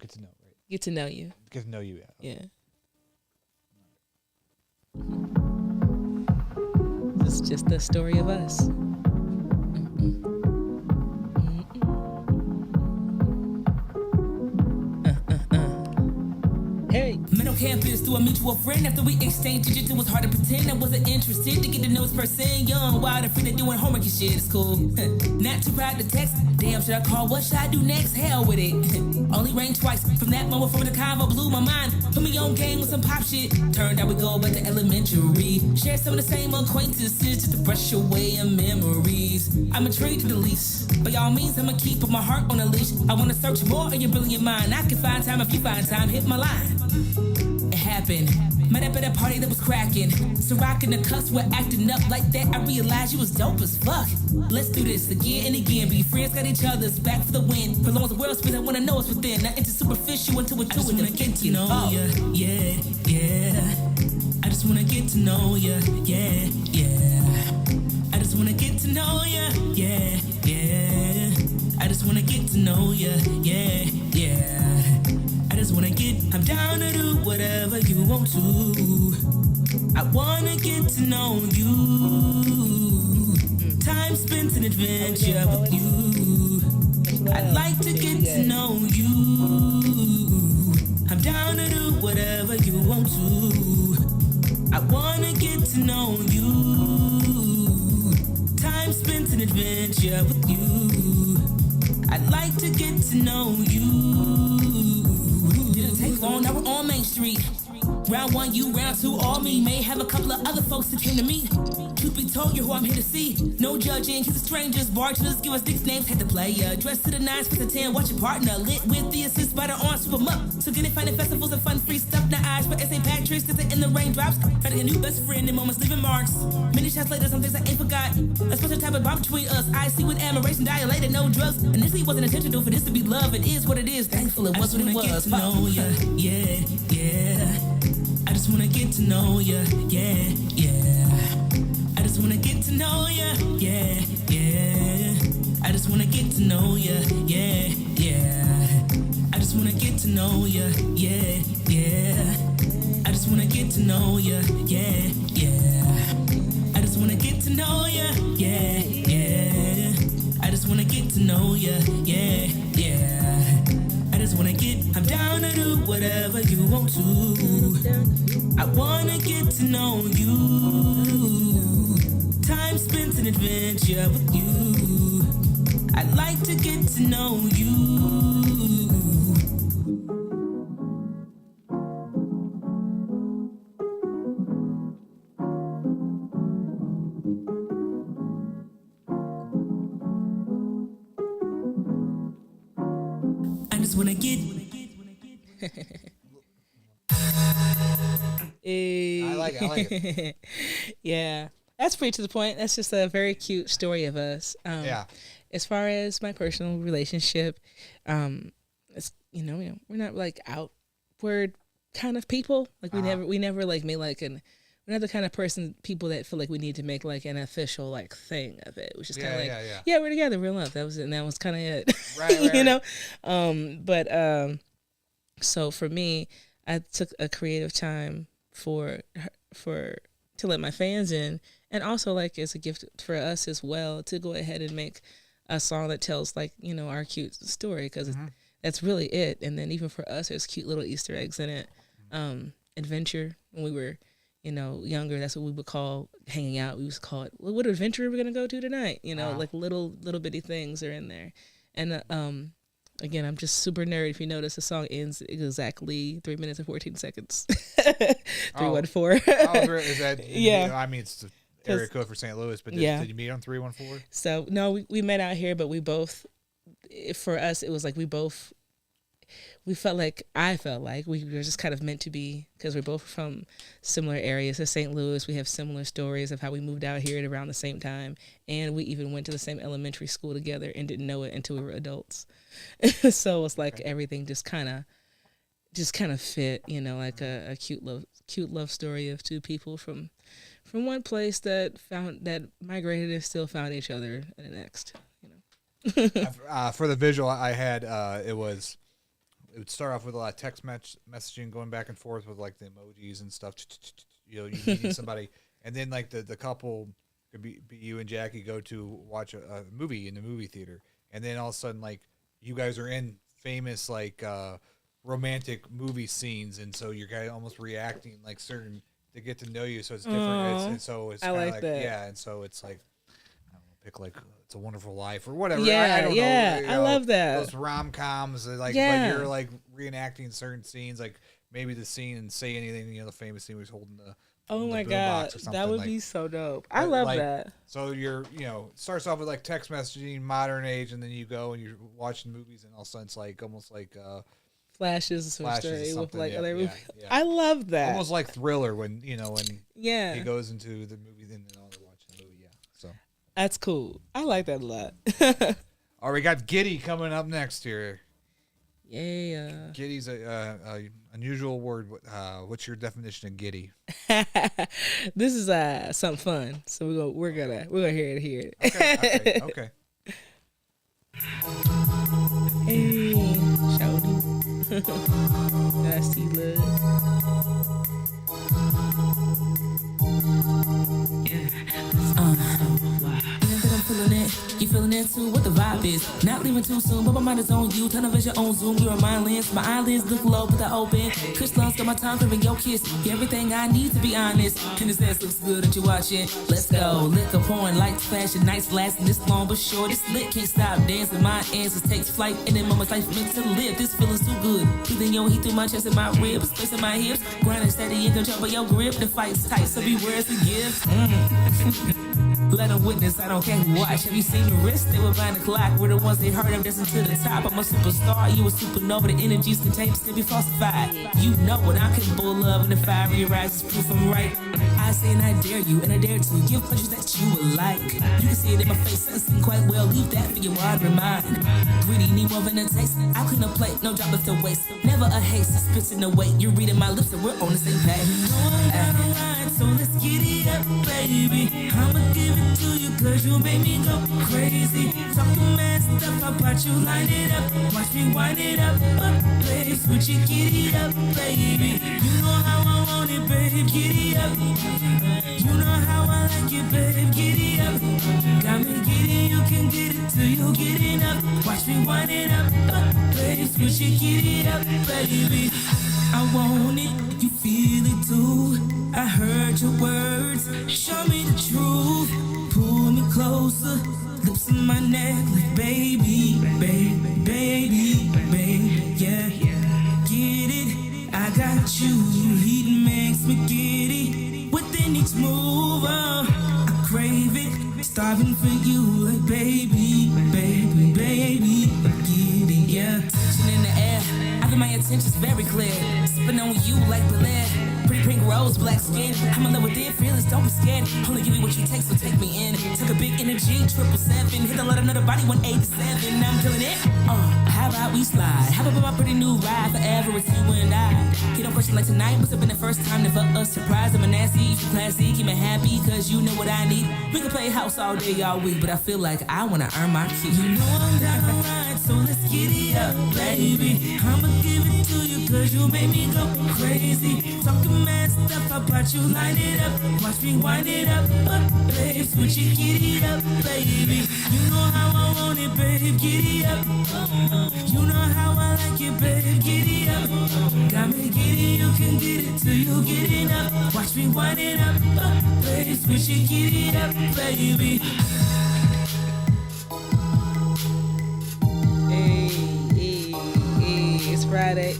Get to know you. Get to know you, yeah. It's just the story of us. Hey. Met on campus through a mutual friend. After we exchanged digits, it was hard to pretend I wasn't interested to get to know this person. Young, wild, and free to doing homework and shit. It's cool. Not too proud to text. Damn, should I call? What should I do next? Hell with it. Only rang twice. From that moment, from the convo blew my mind. Put me on game with some pop shit. Turned out we go back to elementary. Share some of the same acquaintances just to brush away your memories. I'm intrigued to the least. By all means, I'ma keep my heart on a leash. I wanna search more of your brilliant mind. I can find time if you find time. Hit my line. It happened. Met up at a party that was cracking. So rocking the cuss, we're acting up like that. I realized you was dope as fuck. Let's do this again and again. Be friends, got each other's back for the win. For long as the world spins, I wanna know what's within. Not into superficial, into it, to it, get to know ya. Yeah. I just wanna get to know ya. Yeah. I just wanna get to know ya. Yeah. I just wanna get to know ya. Yeah. I just wanna I'm down to do whatever you want to. I wanna get to know you. Time spent in adventure with you. I'd like to get to know you. I'm down to do whatever you want to. I wanna get to know you. Time spent in adventure with you. I'd like to get to know you. Didn't take long, now we're on Main Street. Round one, you, round two, all me. May have a couple of other folks that came to meet. Truth be told, you're who I'm here to see. No judging, kids are strangers. Bartenders give us nicknames, had to play. Dressed to the nines, for the 10, watch your partner. Lit with the assist by the arm, swoop 'em up. So get it, finding festivals and fun, free stuff. Now eyes for St. Patrick's, cause in the raindrops. Finding a new best friend in moments, leaving marks. Many shots later, some things I ain't forgot. A special type of bond between us. I see with admiration, dilated, no drugs. Initially wasn't intentional for this to be love. It is what it is, thankful it was what it was. Get to know ya, yeah. I just wanna get to know ya, yeah. I just wanna get to know ya, yeah. I just wanna get to know ya, yeah. I just wanna get to know ya, yeah. I just wanna get to know ya, yeah. I just wanna get to know ya, yeah. I just wanna get to know ya, yeah. I just wanna I'm down to do whatever you want to. I wanna get to know you. Time spent in adventure with you. I'd like to get to know you. I just wanna get. Hey. I like it. Yeah, that's pretty to the point. That's just a very cute story of us. As far as my personal relationship, it's we're not like outward kind of people. Like we never like made like we're not the kind of people that feel like we need to make like an official like thing of it. Which is kind of like we're together, real love. That was it. And that was kind of it. Right. So for me, I took a creative time for to let my fans in, and also like as a gift for us as well to go ahead and make a song that tells like, you know, our cute story, because that's really it. And then even for us, there's cute little Easter eggs in it. Adventure, when we were, you know, younger, that's what we would call hanging out. We used to call it, well, what adventure are we gonna go to tonight? You know, like little bitty things are in there. And again, I'm just super nerd. If you notice, the song ends exactly 3 minutes and 14 seconds. 314. Is that? Yeah. I mean, it's the area code for St. Louis, but did you meet on 314? So no, we met out here, but we both, for us, it was like I felt like we were just kind of meant to be, because we're both from similar areas of St. Louis. We have similar stories of how we moved out here at around the same time, and we even went to the same elementary school together and didn't know it until we were adults. So it's like everything just kind of fit, you know, like a cute love story of two people from one place that migrated and still found each other in the next. You know. For the visual, I had it would start off with a lot of text messaging going back and forth with like the emojis and stuff. You know, you meeting somebody, and then like the couple could be you and Jackie go to watch a movie in the movie theater, and then all of a sudden like you guys are in famous like romantic movie scenes, and so you're kind of almost reacting like certain to get to know you, so it's different. And so it's kind of like that. Yeah, and so it's like I don't know, pick like It's a Wonderful Life or whatever. Yeah, I don't know. I love that. Those rom-coms, like, Yeah. but you're like reenacting certain scenes, like maybe the scene and Say Anything, you know, the famous scene where he's holding the Oh my boombox God, or something, that would like, be so dope. I love like, that. So you're, you know, it starts off with like text messaging, modern age, and then you go and you're watching movies, and all of a sudden it's like almost like Flashes or with something, like yeah, other yeah, movies. yeah. I love that. almost like Thriller when, you know, when Yeah, he goes into the movie, then they're all watching the movie. Yeah, so that's cool. I like that a lot. all right, we got Giddy coming up next here. Yeah. Giddy's a unusual word. What's your definition of giddy? This is something fun. So we're gonna hear it. Okay. Hey, shouty. I see love. You feeling it too? What the vibe is? Not leaving too soon, but my mind is on you. Television on Zoom, you're a mind lens. My eyelids look low, but they're open. Kush lungs got my tongue craving your kiss. You're everything I need to be honest. And this ass looks good, don't you watch it? Let's go. Liquor pouring, lights flashing, nights lasting this long but short. This lit can't stop dancing. My answers takes flight, and then moments life meant to live. This feeling's too good. Breathing your heat through my chest and my ribs, space in my hips. Grinding steady in control of your grip. The fight's tight, so beware it's a gift. Let them witness, I don't care who watch. Have you seen the wrist? They were behind the clock. We're the ones they heard of, dancing to the top. I'm a superstar, you a supernova. The energy's contagious, still be falsified. You know what I'm capable of, and the fire in your eyes is proof I'm right. I say and I dare you, and I dare to give pleasures that you would like. You can see it in my face, sensing quite well. Leave that for your wandering mind. Greedy, need more than a taste. I clean a plate, no drop left to waste. Never a haste, spitting away. You're reading my lips, and we're on the same page. So let's get it up, baby. I'ma give it to you, cause you make me go crazy. Talking mad stuff, I watch you line it up. Watch me wind it up, baby. Switch it, get it up, baby. You know how I want it, babe, get it up. You know how I like it, babe, get it up. Got me getting, you can get it till you get it up. Watch me wind it up, baby. Switch it, get it up, baby. I want it, you feel it too. I heard your words, show me the truth. Pull me closer, lips in my neck, like baby, baby, baby, baby, yeah. Get it, I got you. Heat makes me giddy. Within each move, I crave it. Starving for you, like baby, baby, baby, get it, yeah. Tension in the air, I feel my intentions very clear. Sipping on you like Belair. Pretty pink rose, black skin. I'm in love with it, feelings, don't be scared. Only give you what you take, so take me in. Took a big energy, 777. Hit a lot another body, 187. Now I'm killing it. How about we slide? How about my pretty new ride? Forever with you and I. You don't question like tonight, must have been the first time that for us surprise. I'm a nasty, you classy, keep me happy, cause you know what I need. We can play house all day, all week, but I feel like I wanna earn my keep. You know I'm down to ride, so let's get it up, baby. I'ma give it to you cause you make me go crazy. Talking mad stuff about you, line it up. Watch me wind it up, babe, switch it, giddy up, baby. You know how I want it, babe, giddy up. You know how I like it, babe, giddy up. Got me giddy, you can get it till you get enough. Watch me wind it up, babe, switch it, giddy up, baby. Hey, it's Friday.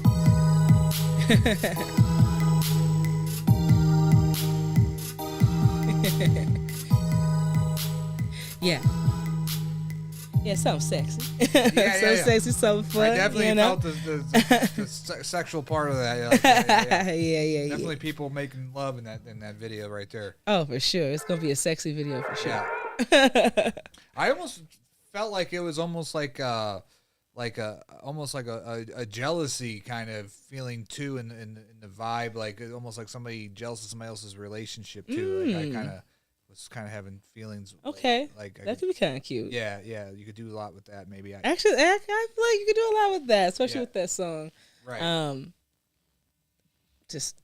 Yeah, something sexy. Sexy, something fun. I definitely felt the sexual part of that. Yeah. Definitely people making love in that video right there. Oh, for sure. It's gonna be a sexy video for sure. Yeah. I almost felt like it was almost like a jealousy kind of feeling too in the vibe, like almost like somebody jealous of somebody else's relationship too. Like I kind of was having feelings. Okay, like that could be kind of cute. Yeah, you could do a lot with that. Maybe Actually, I feel like you could do a lot with that, especially with that song. Right. Just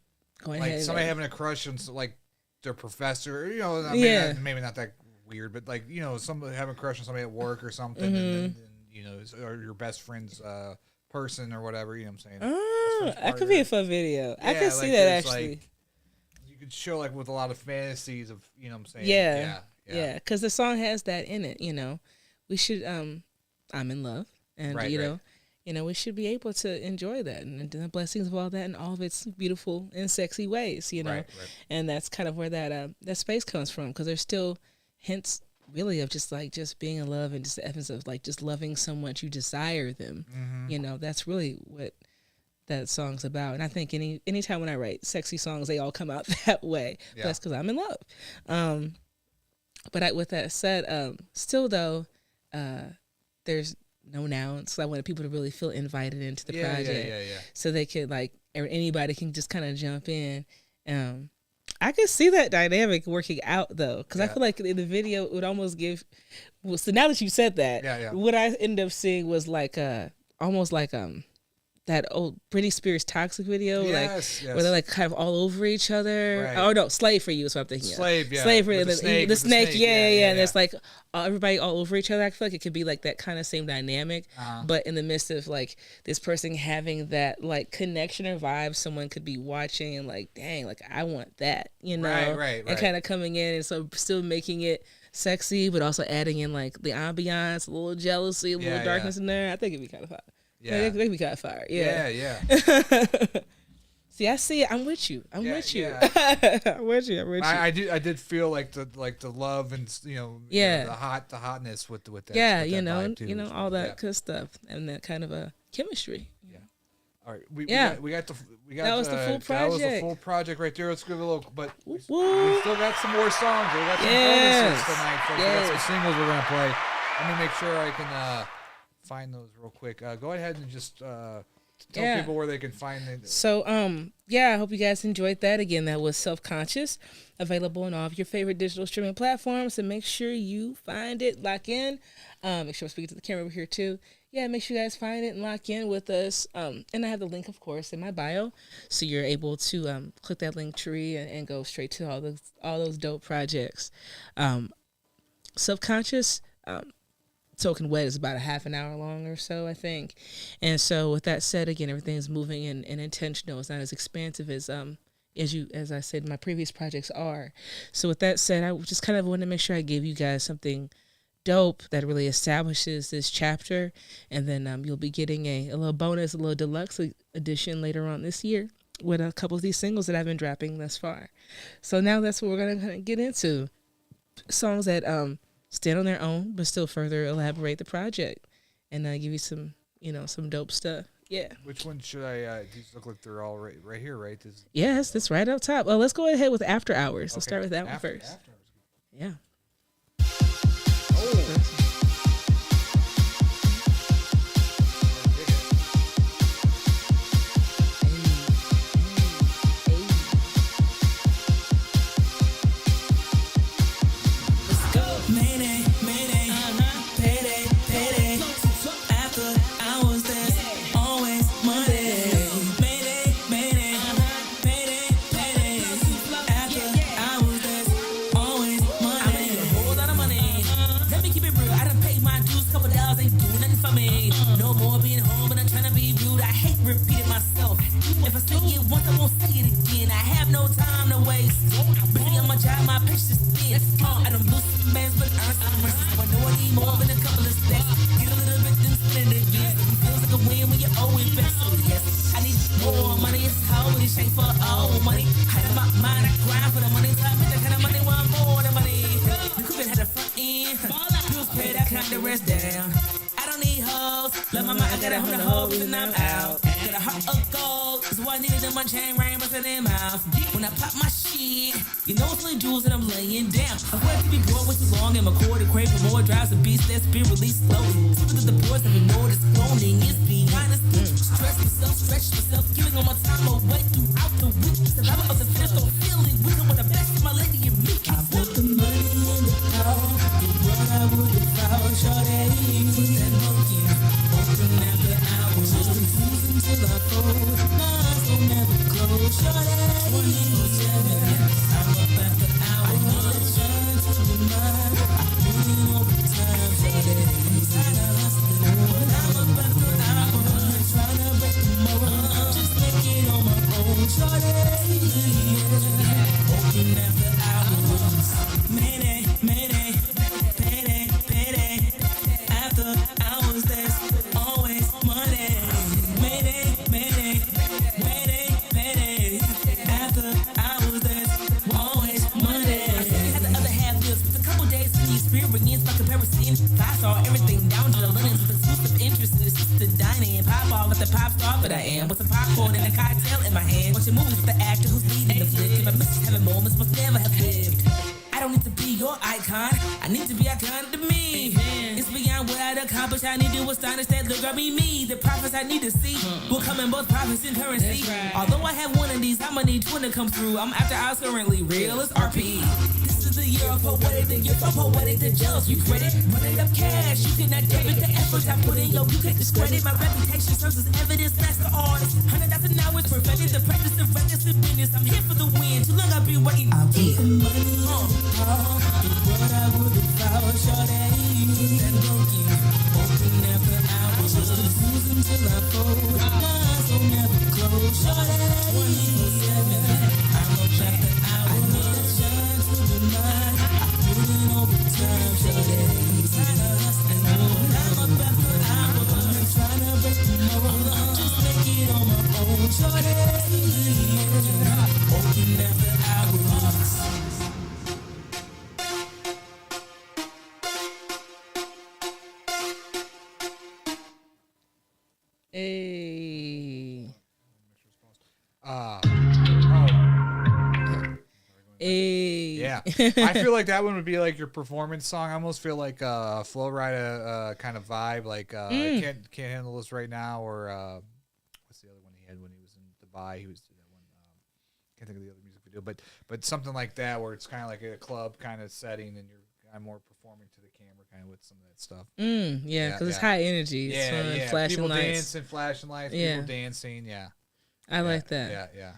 going like ahead. Somebody having a crush on like their professor. Maybe not that weird, but like somebody having a crush on somebody at work or something, and or your best friend's person or whatever. You know what I'm saying? Oh, that could be a fun video. I can see that actually. Like, you could show like with a lot of fantasies of what I'm saying. Yeah. Because the song has that in it. We should. I'm in love, and we should be able to enjoy that and the blessings of all that and all of its beautiful and sexy ways. Right. And that's kind of where that space comes from, because there's still hints really of just being in love and just the essence of like just loving someone, you desire them. Mm-hmm. That's really what that song's about. And I think anytime when I write sexy songs, they all come out that way. Yeah. That's because I'm in love. But with that said, still though, there's no nouns. So I wanted people to really feel invited into the project. Yeah. So they could anybody can just kind of jump in. I could see that dynamic working out though, because I feel like in the video it would almost give. Well, so now that you said that, what I ended up seeing was almost like that old Britney Spears Toxic video, where they're like kind of all over each other. Right. Oh no, Slave for You is what I'm thinking. Slave, of. Slave for You, the snake, and it's like everybody all over each other. I feel like it could be like that kind of same dynamic, but in the midst of like this person having that like connection or vibe, someone could be watching and like, dang, like I want that, right. And kind of coming in and so still making it sexy, but also adding in like the ambiance, a little jealousy, a little darkness in there. I think it'd be kind of fun. Yeah, they be kind of fire. Yeah. See, I see it. I'm with you. I'm with you. I'm with you. I did feel like the love and the hotness with that. Yeah, with that vibe too, all that good stuff and that kind of a chemistry. Yeah. All right. We got that was the full project. That was the full project right there. Let's give it a little. But we still got some more songs. We got some bonuses tonight. So we got some singles we're gonna play. Let me make sure I can. Find those real quick. Go ahead and just tell people where they can find it. So, I hope you guys enjoyed that. Again, that was Self-Qonscious, available on all of your favorite digital streaming platforms. And make sure you find it, lock in. Make sure I'm speaking to the camera over here too. Yeah, make sure you guys find it and lock in with us. And I have the link, of course, in my bio, so you're able to click that link tree and go straight to all those dope projects. Self-Qonscious. Soaking Wet is about a half an hour long or so, I think. And so with that said, again, everything's moving and intentional. It's not as expansive as I said, my previous projects are. So with that said, I just kind of wanted to make sure I gave you guys something dope that really establishes this chapter. And then you'll be getting a little bonus, a little deluxe edition later on this year with a couple of these singles that I've been dropping thus far. So now that's what we're going to kind of get into. Songs that stand on their own, but still further elaborate the project and give you some, some dope stuff. Yeah. Which one should I? These look like they're all right here, right? Yes, that's right up top. Well, let's go ahead with After Hours. Okay. Let's start with that one first. After Hours. Yeah. being home, but I'm trying to be rude. I hate repeating myself. If I say it once, I won't say it again. I have no time to waste. Busy on my job, my patience thin. I don't lose some bands, but earn some mercy. So I know I need more than a couple of stacks. Get a little bit, then spend it again. It feels like a win when you owe it back. So yes, I need more money. It's holy shake for all money. Hide in my mind, I grind for the money. So I make that kind of money, want more than money. The cooking had a front end. Bills paid, I count the rest down. I don't need hoes. Love my mind, I got a hundred hoes and I'm out. Got a heart of gold. That's why I needed in my chain ring, bustin' in mouth. When I pop my shit, you know it's little jewels that I'm laying down. I wanted to be bored way too long and my cord to crave for more drives and beats that's been released slowly. Sipping to the boards, never know this cloning is being honest. Stress myself, stretch myself, giving all my time away throughout the week. Survival of the fierce, don't feeling weak. I'm with the best of my lady and me. I want the money and the power. The world I would devour, shorty. Put that monkey, open after hours. Confused until I fold. My eyes don't never close, shorty. 24/7, I'm up after hours. I need a shine to the mind. I'm putting overtime, shorty. Inside a hospital, I'm up after hours. I'm trying to break the mold. Just make it on my own, shorty. Open after hours. Mayday, mayday, payday, payday. After hours, there's always money. Mayday, mayday, mayday, payday. After hours, there's always money. I had the other half lives with a couple days in the experience by comparison. 5-star everything down to the linens with exclusive interest in the dining. Pop off with the pop star that I am. With some popcorn and a cocktail in my hand. Watching movies with the actor who's leading the flick. And my missus having moments must never have lived. I don't need to be your icon. I need to be iconic to me. It's beyond what I'd accomplish. I need to astonish that look at me. The profits I need to see will come in both profits and currency. Right. Although I have one of these, I'ma need 20 to come through. I'm after hours currently. Real as RP. This is the year of poetic. The year from poetic to jealous. You credit, running up cash. You cannot debit the efforts I put in. Yo, you can't discredit my reputation. Serves as evidence. Master artist. 100,000 hours perfected. The practice of reckless and business. I'm here for the win. Too long I've been waiting. I'll get the money. The world I would devour, shorty. Put that monkey, open after hours. Confused until I fold. My eyes don't never close, shorty. 24/7, I'm up after hours. I need a shine to the mind. I'm putting overtime, shorty. Inside a hospital, I'm up after hours. I'm trying to break the mold. Just make it on my own, shorty. Open after hours. Hey. Oh, Hey. yeah. I feel like that one would be like your performance song. I almost feel like Flow Rida kind of vibe. Like can't handle this right now. Or what's the other one he had when he was in Dubai? He was that one. Can't think of the other music video, but something like that where it's kind of like a club kind of setting, and you're kind of more performing to the camera, kind of with some of that stuff. Yeah, because it's high energy. It's fun, flashing people lights. dancing, flashing lights, people dancing. Yeah, I like that. Yeah.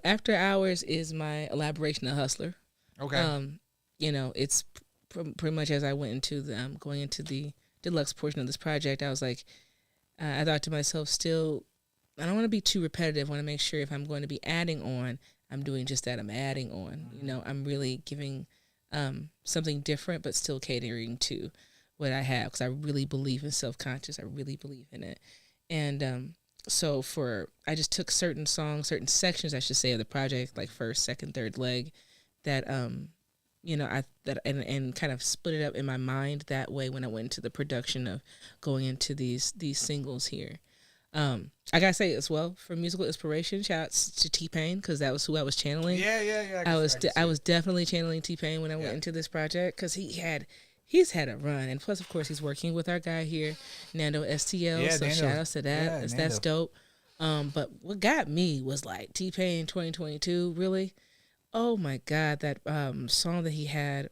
After Hours is my elaboration of Hustler. Okay. You know, it's pretty much as I went into the going into the deluxe portion of this project, I was like, I thought to myself, still, I don't want to be too repetitive. I want to make sure if I'm going to be adding on, I'm doing just that. I'm adding on. You know, I'm really giving something different, but still catering to what I have, because I really believe in Self-Qonscious. I really believe in it. And so I just took certain songs, certain sections, I should say, of the project, like first, second, third leg, that you know, and kind of split it up in my mind that way when I went into the production of going into these singles here. I gotta say as well, for musical inspiration, shouts to T-Pain, because that was who I was channeling. Yeah. I was definitely channeling T-Pain when I went into this project, because he's had a run, and plus of course he's working with our guy here, Nando STL. So shout outs to that. That's dope. But what got me was like T-Pain 2022. Really, oh my God, that song that he had.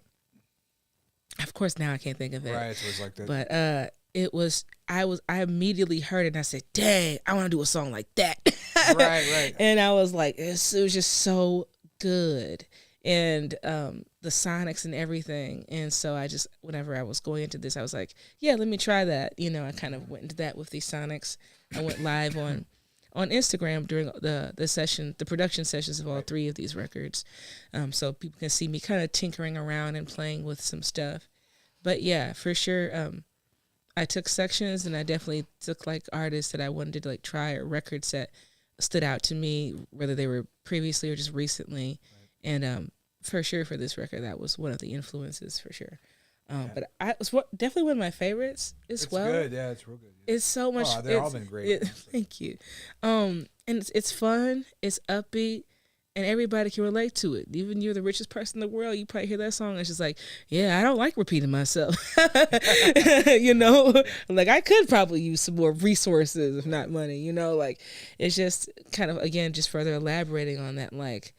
Of course, now I can't think of it. Right, it was like that. But it was. I immediately heard it and I said, "Dang, I want to do a song like that." Right. And I was like, it was just so good. And the sonics and everything. And so I just, whenever I was going into this, I was like, yeah, let me try that. You know, I kind of went into that with these sonics. I went live on Instagram during the production sessions of all three of these records. So people can see me kind of tinkering around and playing with some stuff. But yeah, for sure, I took sections, and I definitely took like artists that I wanted to like try, or records that stood out to me, whether they were previously or just recently. Right. And for sure, for this record, that was one of the influences for sure. But it's definitely one of my favorites as it's well. It's good, yeah, it's real good. Yeah. It's so much. Oh, they've all been great. Thank you. And it's fun, it's upbeat, and everybody can relate to it. Even you're the richest person in the world, you probably hear that song, and it's just like, yeah, I don't like repeating myself. You know, like I could probably use some more resources, if not money. You know, like it's just kind of, again, just further elaborating on that, like,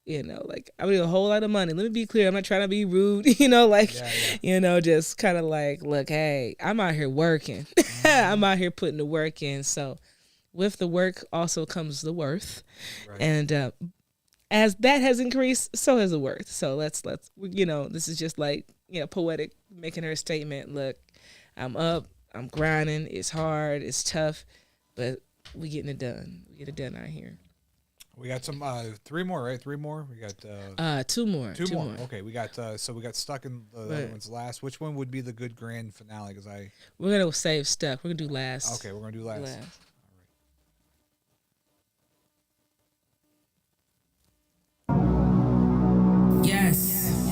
you know, like I need a whole lot of money. Let me be clear. I'm not trying to be rude, you know, like, you know, just kind of like, look, hey, I'm out here working. I'm out here putting the work in. So with the work also comes the worth. Right. And as that has increased, so has the worth. So let's, you know, this is just like, you know, Poetiq making her statement. Look, I'm up, I'm grinding. It's hard, it's tough, but we getting it done. We get it done out here. We got some 3 more, right? 3 more. We got 2 more. 2 more. Okay, we got so we got stuck in the other ones last. Which one would be the good grand finale? Because we're gonna save stuff. We're gonna do last. Okay, we're gonna do last. Yes.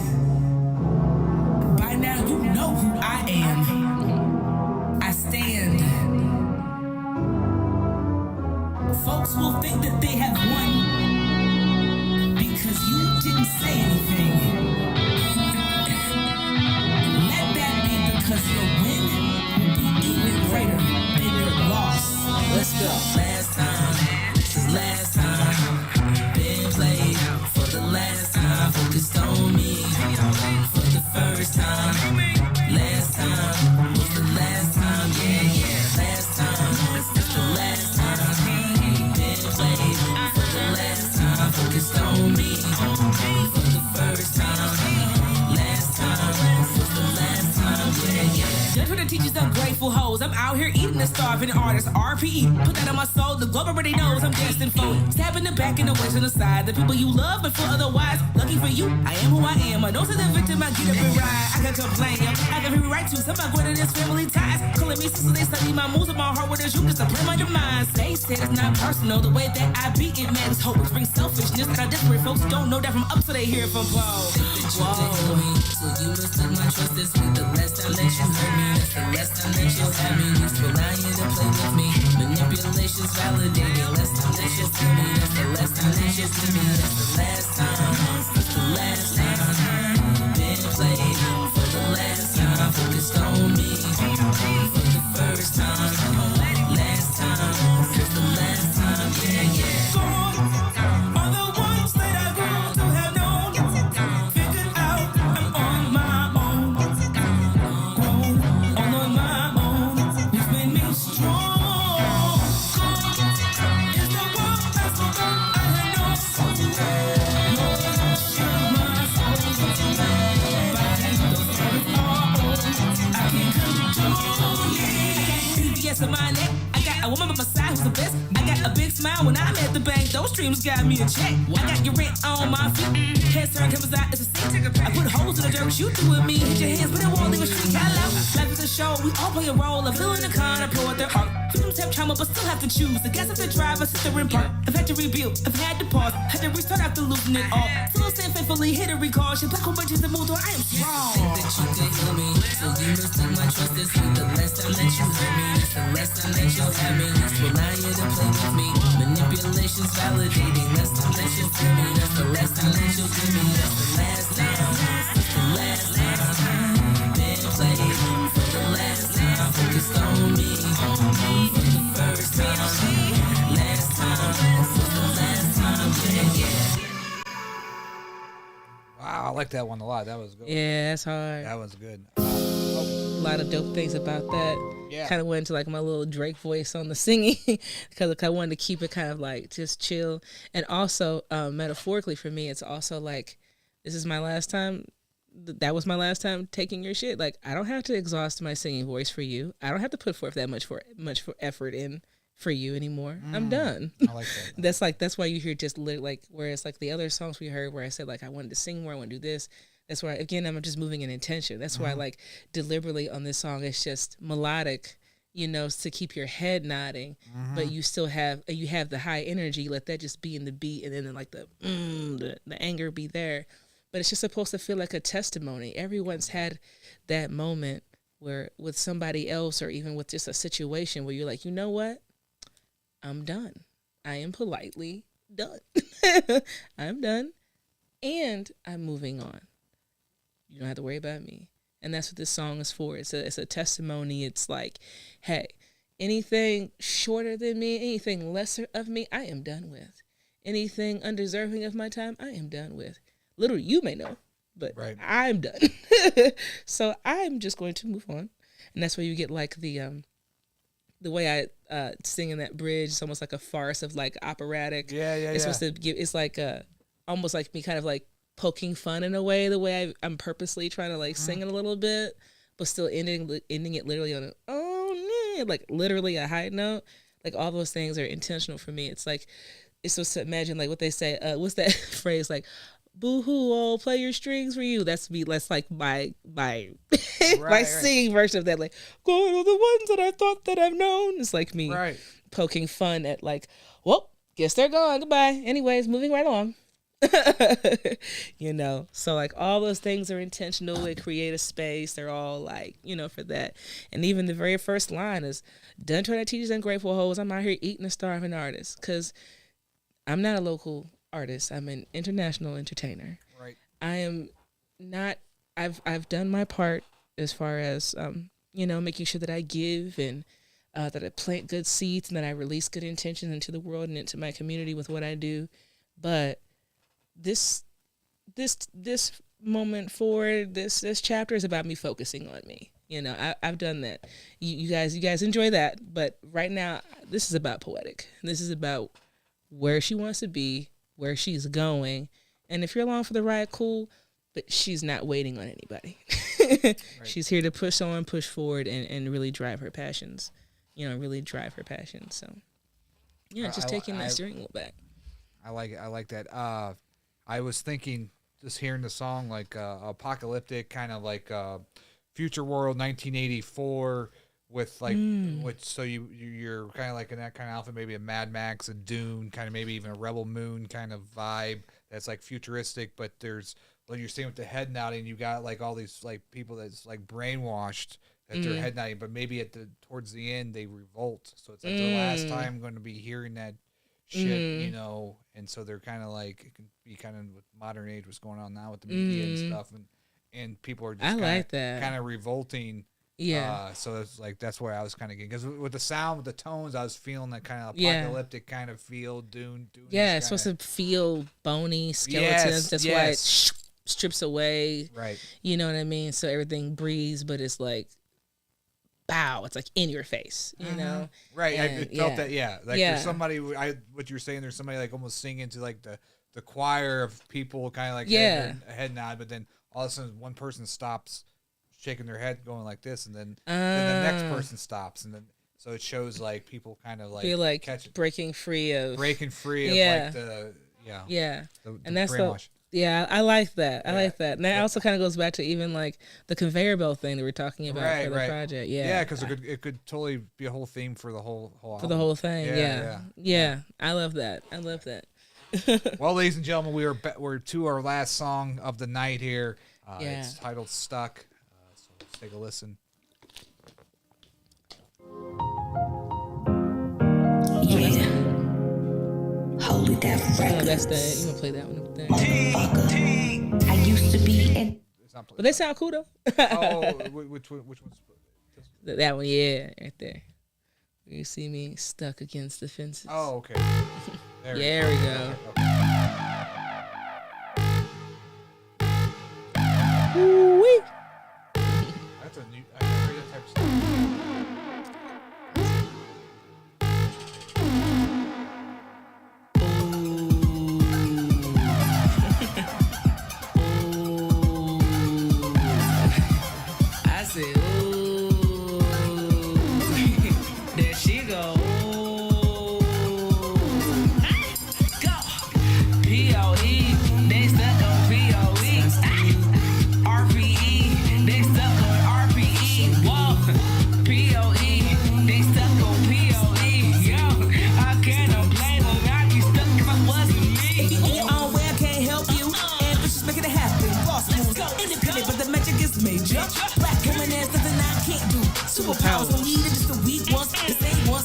By now you know who I am. I stand. Folks will think that they have won because you didn't say anything. Let that be, because your win will be even greater than your loss. Let's go. Last time, been played for the last time. Focused on me for the first time. Last time was the last time, yeah. Last time was the last time. Been played for the last time. Focused on me for the first time. Last time was the last time, yeah. Judge for the teachers, ungrateful hoes. I'm out here eating the starving artist. RPE, put that on my soul. The globe already knows I'm destined for it. Stab in the back and the waist on the side. The people you love, but for otherwise. Lucky for you, I am who I am. I know to the victim, I get up and ride. I can complain, I got every right to. Somebody greater than this family ties. Calling me sister, they study my moves of my heart. Where there's you, just to play my demise. They said it's not personal. The way that I beat it, man, it's hope. It brings selfishness. But I desperate folks don't know that from up to they hear from Paul. Whoa. So you mistook my trust this week. The last time that you heard me, that's the last time that you'll have me. Used to lie in to play with me. Manipulations validating. Last time that you see me, that's the last time that you see me. That's the last time. That's the last time. Been played for the last time. Focused on me for the first time. Last time was the last time. Yeah, yeah. All the ones that I grew to have known, figured out I'm on my own. Grown all on my own, which made me strong. It's the world that's so good, I had no soul. Lord, shield my soul. Body, those hurt all I can't control. Yes, on my neck, I got a woman by my side who's the best. I got a big smile when I'm at the bank. Those streams got me a check. I got your rent on my feet. Head turn, cameras out, it's a scene. I put holes in the dirt, shoot through with me. Hit your hands, but it won't leave a streak. Hello, life is a show. We all play a role. A villain, a con, a pro at their art. Victims have trauma, but still have to choose. The gas of the driver, sister in park. I've had to rebuild, I've had to pause. Had to restart after losing it all. Still stand faithfully, hit a recall. She black hole bunches and moved on. I am strong. Think that you can heal me, so you mistook my trust this week. The last time that you heard me, that's the last time that you'll have me. Used to lie in to play with me. Manipulations validating. Last time that you'll see me, that's the last time that you'll see me. That's the last time. That's the last time. Been played for the last time. Focused on me for the first time. Last time was the last time. Yeah, yeah. Wow, I like that one a lot. That was good. Yeah, that's hard. That was good. A lot of dope things about that. Yeah. Kind of went into like my little Drake voice on the singing because I wanted to keep it kind of like just chill. And also, metaphorically for me, it's also like this is my last time. That was my last time taking your shit. Like, I don't have to exhaust my singing voice for you. I don't have to put forth that much for effort in for you anymore. I'm done. I like that. That's why you hear just like, whereas like the other songs we heard where I said like I wanted to sing more, I want to do this. That's why again I'm just moving in intention. That's why like deliberately on this song it's just melodic, you know, to keep your head nodding, but you still have the high energy. Let that just be in the beat, and then like the anger be there. But it's just supposed to feel like a testimony. Everyone's had that moment where with somebody else or even with just a situation where you're like, you know what? I'm done. I am politely done. I'm done. And I'm moving on. You don't have to worry about me. And that's what this song is for. It's a testimony. It's like, hey, anything shorter than me, anything lesser of me, I am done with. Anything undeserving of my time, I am done with. Literally, you may know, but I'm done. So I'm just going to move on. And that's where you get like the way I sing in that bridge. It's almost like a farce of like operatic. It's supposed to give. It's like almost like me kind of like poking fun in a way. The way I'm purposely trying to like sing it a little bit, but still ending it literally on like literally a high note. Like all those things are intentional for me. It's like it's supposed to imagine like what they say. What's that phrase like? Boo-hoo, I'll play your strings for you. That's like my my singing version of that. Like, go to the ones that I thought that I've known. It's like me poking fun at like, well, guess they're gone. Goodbye. Anyways, moving right along. You know, so like all those things are intentional. They create a space. They're all like, you know, for that. And even the very first line is, done trying to teach these ungrateful hoes. I'm out here eating a starving artist. Because I'm not a local artist. I'm an international entertainer. Right. I am not. I've done my part as far as you know, making sure that I give and that I plant good seeds and that I release good intentions into the world and into my community with what I do. But this moment forward, this chapter is about me focusing on me. You know, I've done that. You guys enjoy that. But right now, this is about Poetiq. This is about where she wants to be, where she's going, and if you're along for the ride, cool, but she's not waiting on anybody. She's here to push on, push forward, and really drive her passions. You know, really drive her passions. So, yeah, just taking that steering wheel back. I like it. I like that. I was thinking, just hearing the song, like apocalyptic, kind of like Future World 1984, with like, which so you're kind of like in that kind of outfit, maybe a Mad Max, a Dune, kind of maybe even a Rebel Moon kind of vibe that's like futuristic, but there's, when you're seeing with the head nodding, you got like all these like people that's like brainwashed that they're head nodding, but maybe towards the end they revolt, so it's like their last time going to be hearing that shit, you know, and so they're kind of like, it can be kind of with modern age what's going on now with the media and stuff, and people are just kind of revolting. Yeah. So it's like, that's where I was kind of getting, because with the sound, with the tones, I was feeling that kind of apocalyptic kind of feel. Dune. Yeah, it's supposed to feel bony skeletons. That's why it strips away. Right. You know what I mean? So everything breathes, but it's like, bow. It's like in your face. You know? Right. And I felt that. Yeah. Like there's somebody. What you're saying. There's somebody like almost singing to like the choir of people, kind of like head nod, but then all of a sudden one person stops, shaking their head, going like this, and then the next person stops, and then so it shows like people kind of like feel like breaking free of like the and that's brainwash. I like that. I like that, and that also kind of goes back to even like the conveyor belt thing that we're talking about for the project. Because it could totally be a whole theme for the whole album. For the whole thing. Yeah. I love that. Well, ladies and gentlemen, we're to our last song of the night here. It's titled "Stuck." Let's take a listen. Yeah. Holy that record. That's that. You gonna play that one up there? I used to be in. But they sound cool though. Which one's that one? Yeah, right there. You see me stuck against the fences. Oh, okay. There we go. Woo-wee. That's a new. I heard that type of stuff.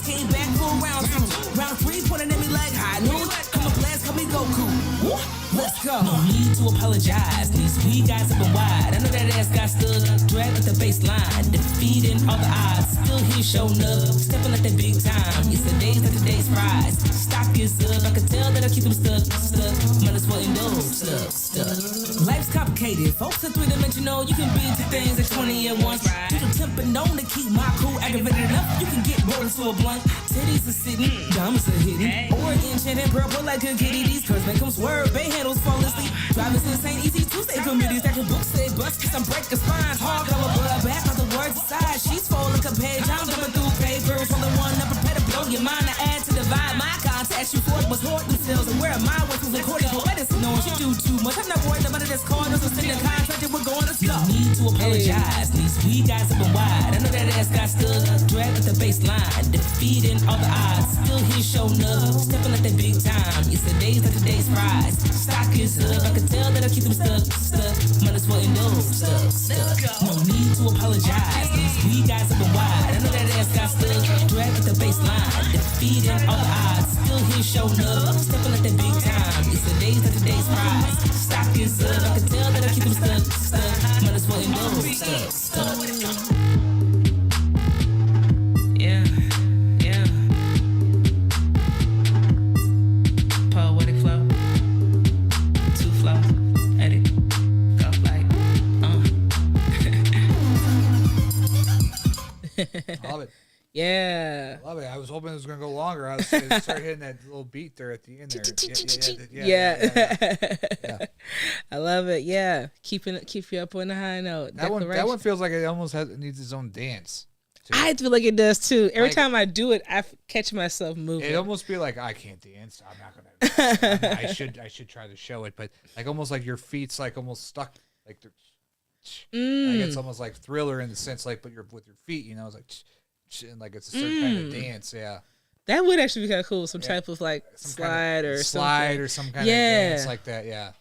came back for round 2. Round 3 pointing at me like high noon. Come on, blast, call me Goku. Woo, let's go. No need to apologize. These sweet guys up and wide. I know that ass got stood, dragged at the baseline, defeating all the odds. Still here showing up, stepping at that big time. It's the days that the day's prize. Stock is up, I can tell that I keep them stuck. Might as well indulge, stuck. Life's complicated, folks are three-dimensional. You can be into things at 20 at once. You can temper known to keep my cool aggravated enough. You can get rolled into a blunt. Titties are sitting, diamonds are hitting. Oregon chanting purple like a kitty. These curves make them swerve, bay handles fall asleep. Driving since ain't easy to stay committed. Stacking books, say bust, get some break a spine. Hard color, blood back on the words aside. She's folding like a page, I'm jumping through papers. Pulling one up, prepare to blow your mind. I add to divide my contacts. You forth was hoard themselves. And where am I? What's recording poetics? Knowing she do too much. I'm not worried about it. That's called us. Send a contract and we're going to go. No need to apologize. These sweet guys up and wide. I know that ass got stood, dragged at the baseline, defeating all the odds. Still here showing up, stepping at that big time. It's the days that the day's prize. Stock is up, I can tell that I keep them stuck. Might as well indulge, stuck. No need to apologize. These sweet guys up and wide. I know that ass got stood, dragged at the baseline, defeating all the odds. Still here showing up, stepping at that big time. It's the days that the day's prize. Stock is up, I can tell that I keep them stuck. Might as well indulge, stuck. Yeah. Poetic flow. 2 flows. Edit. Go like, I love it. Yeah. I love it. I was hoping it was going to go longer. I was going to start hitting that little beat there at the end there. Yeah. I love it. Yeah. Keep you up on the high note. That one feels like it almost needs its own dance. Too. I feel like it does too. Every time I do it, I catch myself moving. It almost be like, I can't dance. I'm not gonna. I should try to show it, but like almost like your feet's like almost stuck. Like they're. Like it's almost like Thriller in the sense like, but you're with your feet. You know, it's like, and like it's a certain kind of dance. Yeah. That would actually be kind of cool. Some type of like slide or some kind of dance like that. Yeah.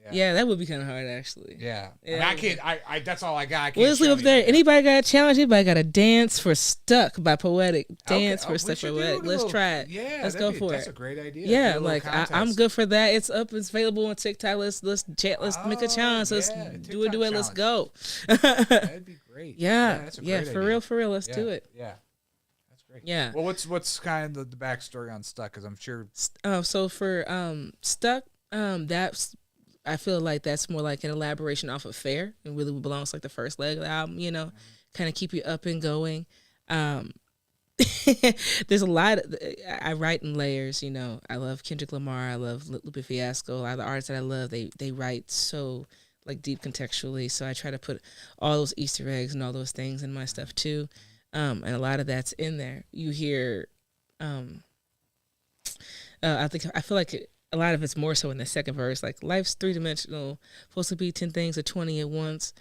Yeah, that would be kind of hard, actually. Yeah. I mean, I can't. I that's all I got. I can't. Well, let's leave up there. Anybody got a challenge? Anybody got a dance for Stuck by Poetiq? Dance for Stuck by Poetiq. Let's try it. Yeah, let's go for it. That's a great idea. Yeah, like I'm good for that. It's up. It's available on TikTok. Let's chat. Let's make a challenge. Let's do it. Let's go. That'd be great. Yeah. That's a great idea. For real. Let's do it. Yeah. That's great. Yeah. Well, what's kind of the backstory on Stuck? Because I'm sure. So for Stuck, that's. I feel like that's more like an elaboration off of Fair. It really belongs like the first leg of the album, you know, kind of keep you up and going. There's a lot I write in layers, you know. I love Kendrick Lamar. I love Lupe Fiasco. A lot of the artists that I love, they write so like deep contextually. So I try to put all those Easter eggs and all those things in my stuff too. And a lot of that's in there. You hear, I feel like a lot of it's more so in the second verse. Like, life's 3-dimensional, supposed to be 10 things or 20 at once.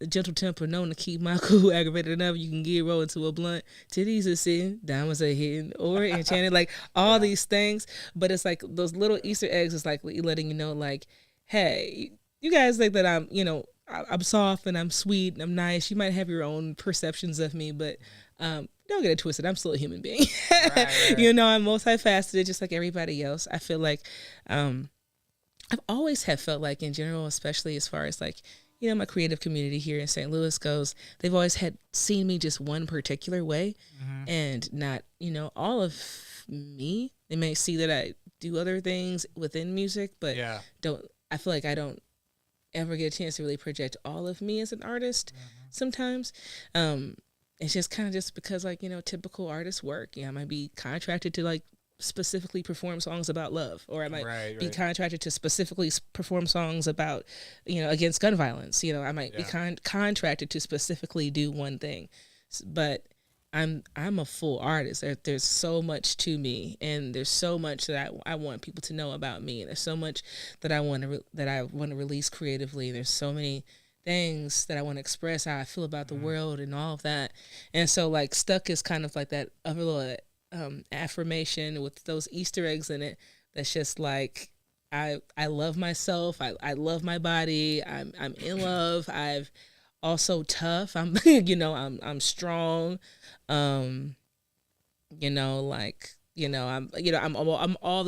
Gentle temper, known to keep my cool, aggravated enough. You can get rolled into a blunt. Titties are sitting, diamonds are hitting, or enchanted. Like, all these things. But it's like those little Easter eggs is like letting you know, like, hey, you guys think that I'm, you know, I'm soft and I'm sweet and I'm nice. You might have your own perceptions of me, but don't get it twisted. I'm still a human being. Right. You know, I'm multifaceted just like everybody else. I feel like I've always felt like in general, especially as far as like, you know, my creative community here in St. Louis goes, they've always seen me just one particular way and not, you know, all of me. They may see that I do other things within music, but I feel like I don't ever get a chance to really project all of me as an artist sometimes. It's just kind of just because, like, you know, typical artist work. Yeah, I might be contracted to, like, specifically perform songs about love, or I might be contracted to specifically perform songs about, you know, against gun violence. You know, I might be contracted to specifically do one thing, but I'm a full artist. There's so much to me, and there's so much that I want people to know about me. And there's so much that I want to release creatively. There's so many things that I want to express, how I feel about the world and all of that. And so, like, Stuck is kind of like that other little affirmation with those Easter eggs in it. That's just like, I love myself. I love my body. I'm in love. I've also tough. I'm, you know, I'm strong. You know, like, I'm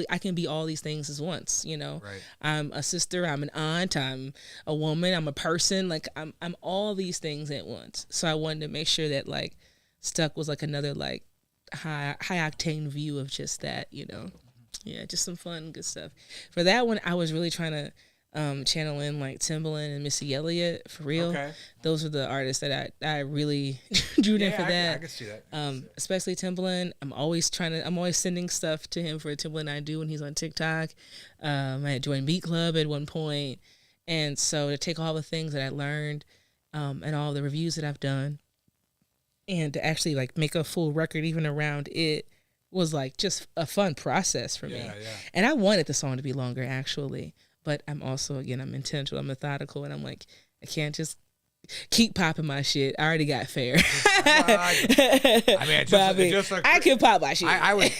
I can be all these things at once. Right. I'm a sister, I'm an aunt, I'm a woman, I'm a person. Like I'm all these things at once. So I wanted to make sure that like Stuck was like another like high octane view of just that. Yeah, just some fun, good stuff. For that one, I was really trying to channel in like Timbaland and Missy Elliott for real. Okay. Those are the artists that I really drew in for that. I can see that. Especially Timbaland. I'm always sending stuff to him for Timbaland I do when he's on TikTok. I had joined Beat Club at one point, and so to take all the things that I learned and all the reviews that I've done, and to actually like make a full record even around it was like just a fun process for me. Yeah. And I wanted the song to be longer actually. But I'm also, again, I'm intentional, I'm methodical, and I'm like, I can't just keep popping my shit. I already got fair. I can pop my shit. I would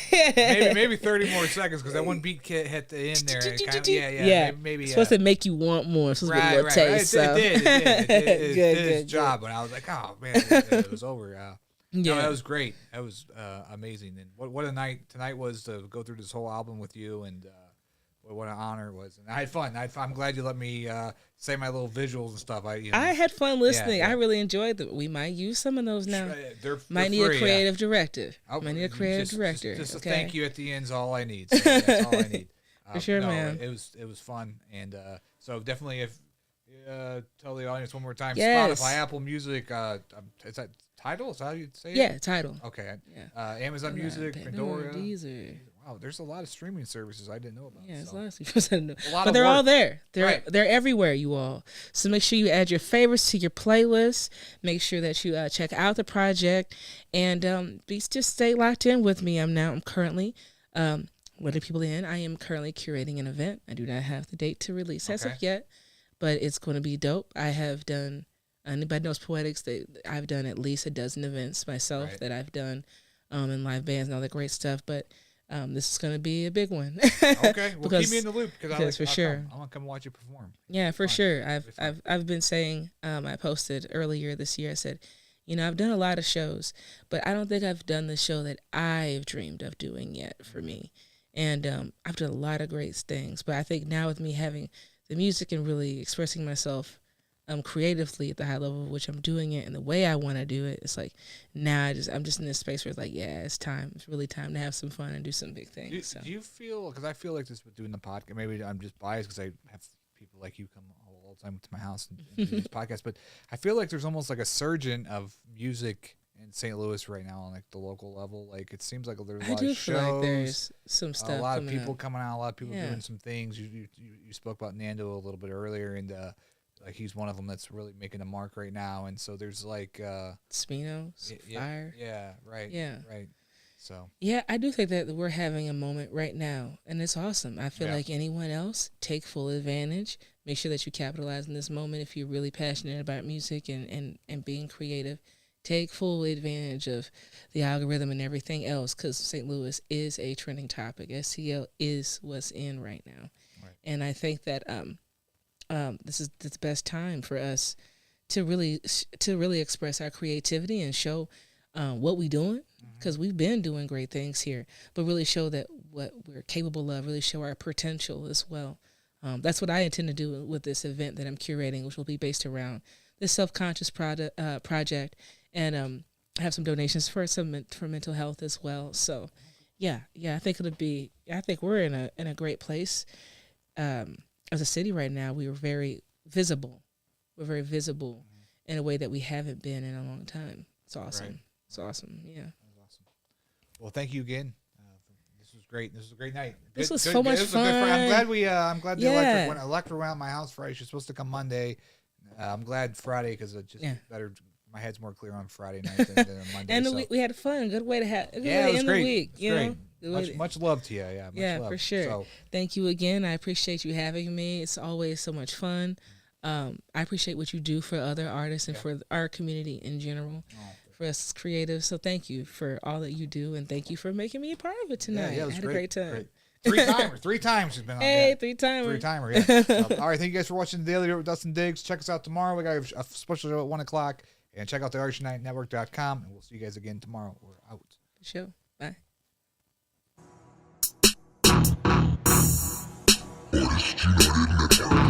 maybe 30 more seconds because that one beat hit the end there. Maybe it's supposed to make you want more. It's supposed to be a little taste. It did. It did its good. job. But I was like, oh man, it was over. No, that was great. That was amazing. And what a night tonight was to go through this whole album with you, and what an honor it was. And I had fun. I'm glad you let me say my little visuals and stuff. I had fun listening. I really enjoyed them. We might use some of those now. Might need a creative director. Might need a creative director. Just a thank you at the end is all I need. So that's all I need. For sure, man. It was fun. And so definitely if tell the audience one more time. Yes. Spotify, Apple Music, is that Tidal? Is that how you say it? Yeah, Tidal. Okay. Yeah. Amazon Music, Pandora. Deezer. Wow, there's a lot of streaming services I didn't know about. Yeah, there's a lot of people I didn't know. But they're all there. Right. They're everywhere, you all. So make sure you add your favorites to your playlist. Make sure that you check out the project, and just stay locked in with me. I'm currently, letting people in. I am currently curating an event. I do not have the date to release as of yet, but it's going to be dope. I have done. Anybody knows Poetiq? I've done at least a dozen events myself that I've done, in live bands and all that great stuff. But this is going to be a big one. Okay, well, keep me in the loop because for sure. I want to come watch you perform. Yeah, for sure. I've been saying. I posted earlier this year. I said, I've done a lot of shows, but I don't think I've done the show that I've dreamed of doing yet for me. And I've done a lot of great things, but I think now with me having the music and really expressing myself creatively at the high level of which I'm doing it and the way I want to do it, it's like now I'm just in this space where it's like, yeah, it's time. It's really time to have some fun and do some big things. Do you feel, because I feel like this with doing the podcast, maybe I'm just biased because I have people like you come all the time to my house and do these podcasts, but I feel like there's almost like a surgeon of music in St. Louis right now on like the local level. Like it seems like there's a lot of shows. Feel like there's some stuff. A lot of people coming out. A lot of people doing some things. You spoke about Nando a little bit earlier, and like he's one of them that's really making a mark right now. And so there's like Spinos, Fire. Yeah, right. Yeah, right. So yeah, I do think that we're having a moment right now, and it's awesome. I feel like anyone else, take full advantage. Make sure that you capitalize on this moment if you're really passionate about music and being creative. Take full advantage of the algorithm and everything else, because St. Louis is a trending topic. STL is what's in right now. Right. And I think that this is the best time for us to really express our creativity and show what we're doing, because we've been doing great things here, but really show that what we're capable of, really show our potential as well. That's what I intend to do with this event that I'm curating, which will be based around this Self-Qonscious project, and have some donations for mental health as well. So, yeah, I think I think we're in a great place. As a city right now, we are very visible. We're very visible in a way that we haven't been in a long time. It's awesome. Right. It's awesome. Yeah. That's awesome. Well, thank you again. This was great. This was a great night. This was so much fun. I'm glad the electric went out my house Friday. She's supposed to come Monday. I'm glad Friday because it just better. My head's more clear on Friday night than on Monday. And we had fun. Good way to have. Good way to end the week. It was great. Much love to you. Yeah. For sure. So, thank you again. I appreciate you having me. It's always so much fun. I appreciate what you do for other artists and for our community in general. For us creatives. So thank you for all that you do, and thank you for making me a part of it tonight. Yeah, it was I had a great time. Great. Three times she's been on. Hey, three-timer. Yeah. All right, thank you guys for watching the Daily Dirt with Dustin Diggs. Check us out tomorrow. We got a special show at 1:00, and check out the ArtUnitedNetwork.com, and we'll see you guys again tomorrow. We're out. Sure. Bye. Podcast United Network.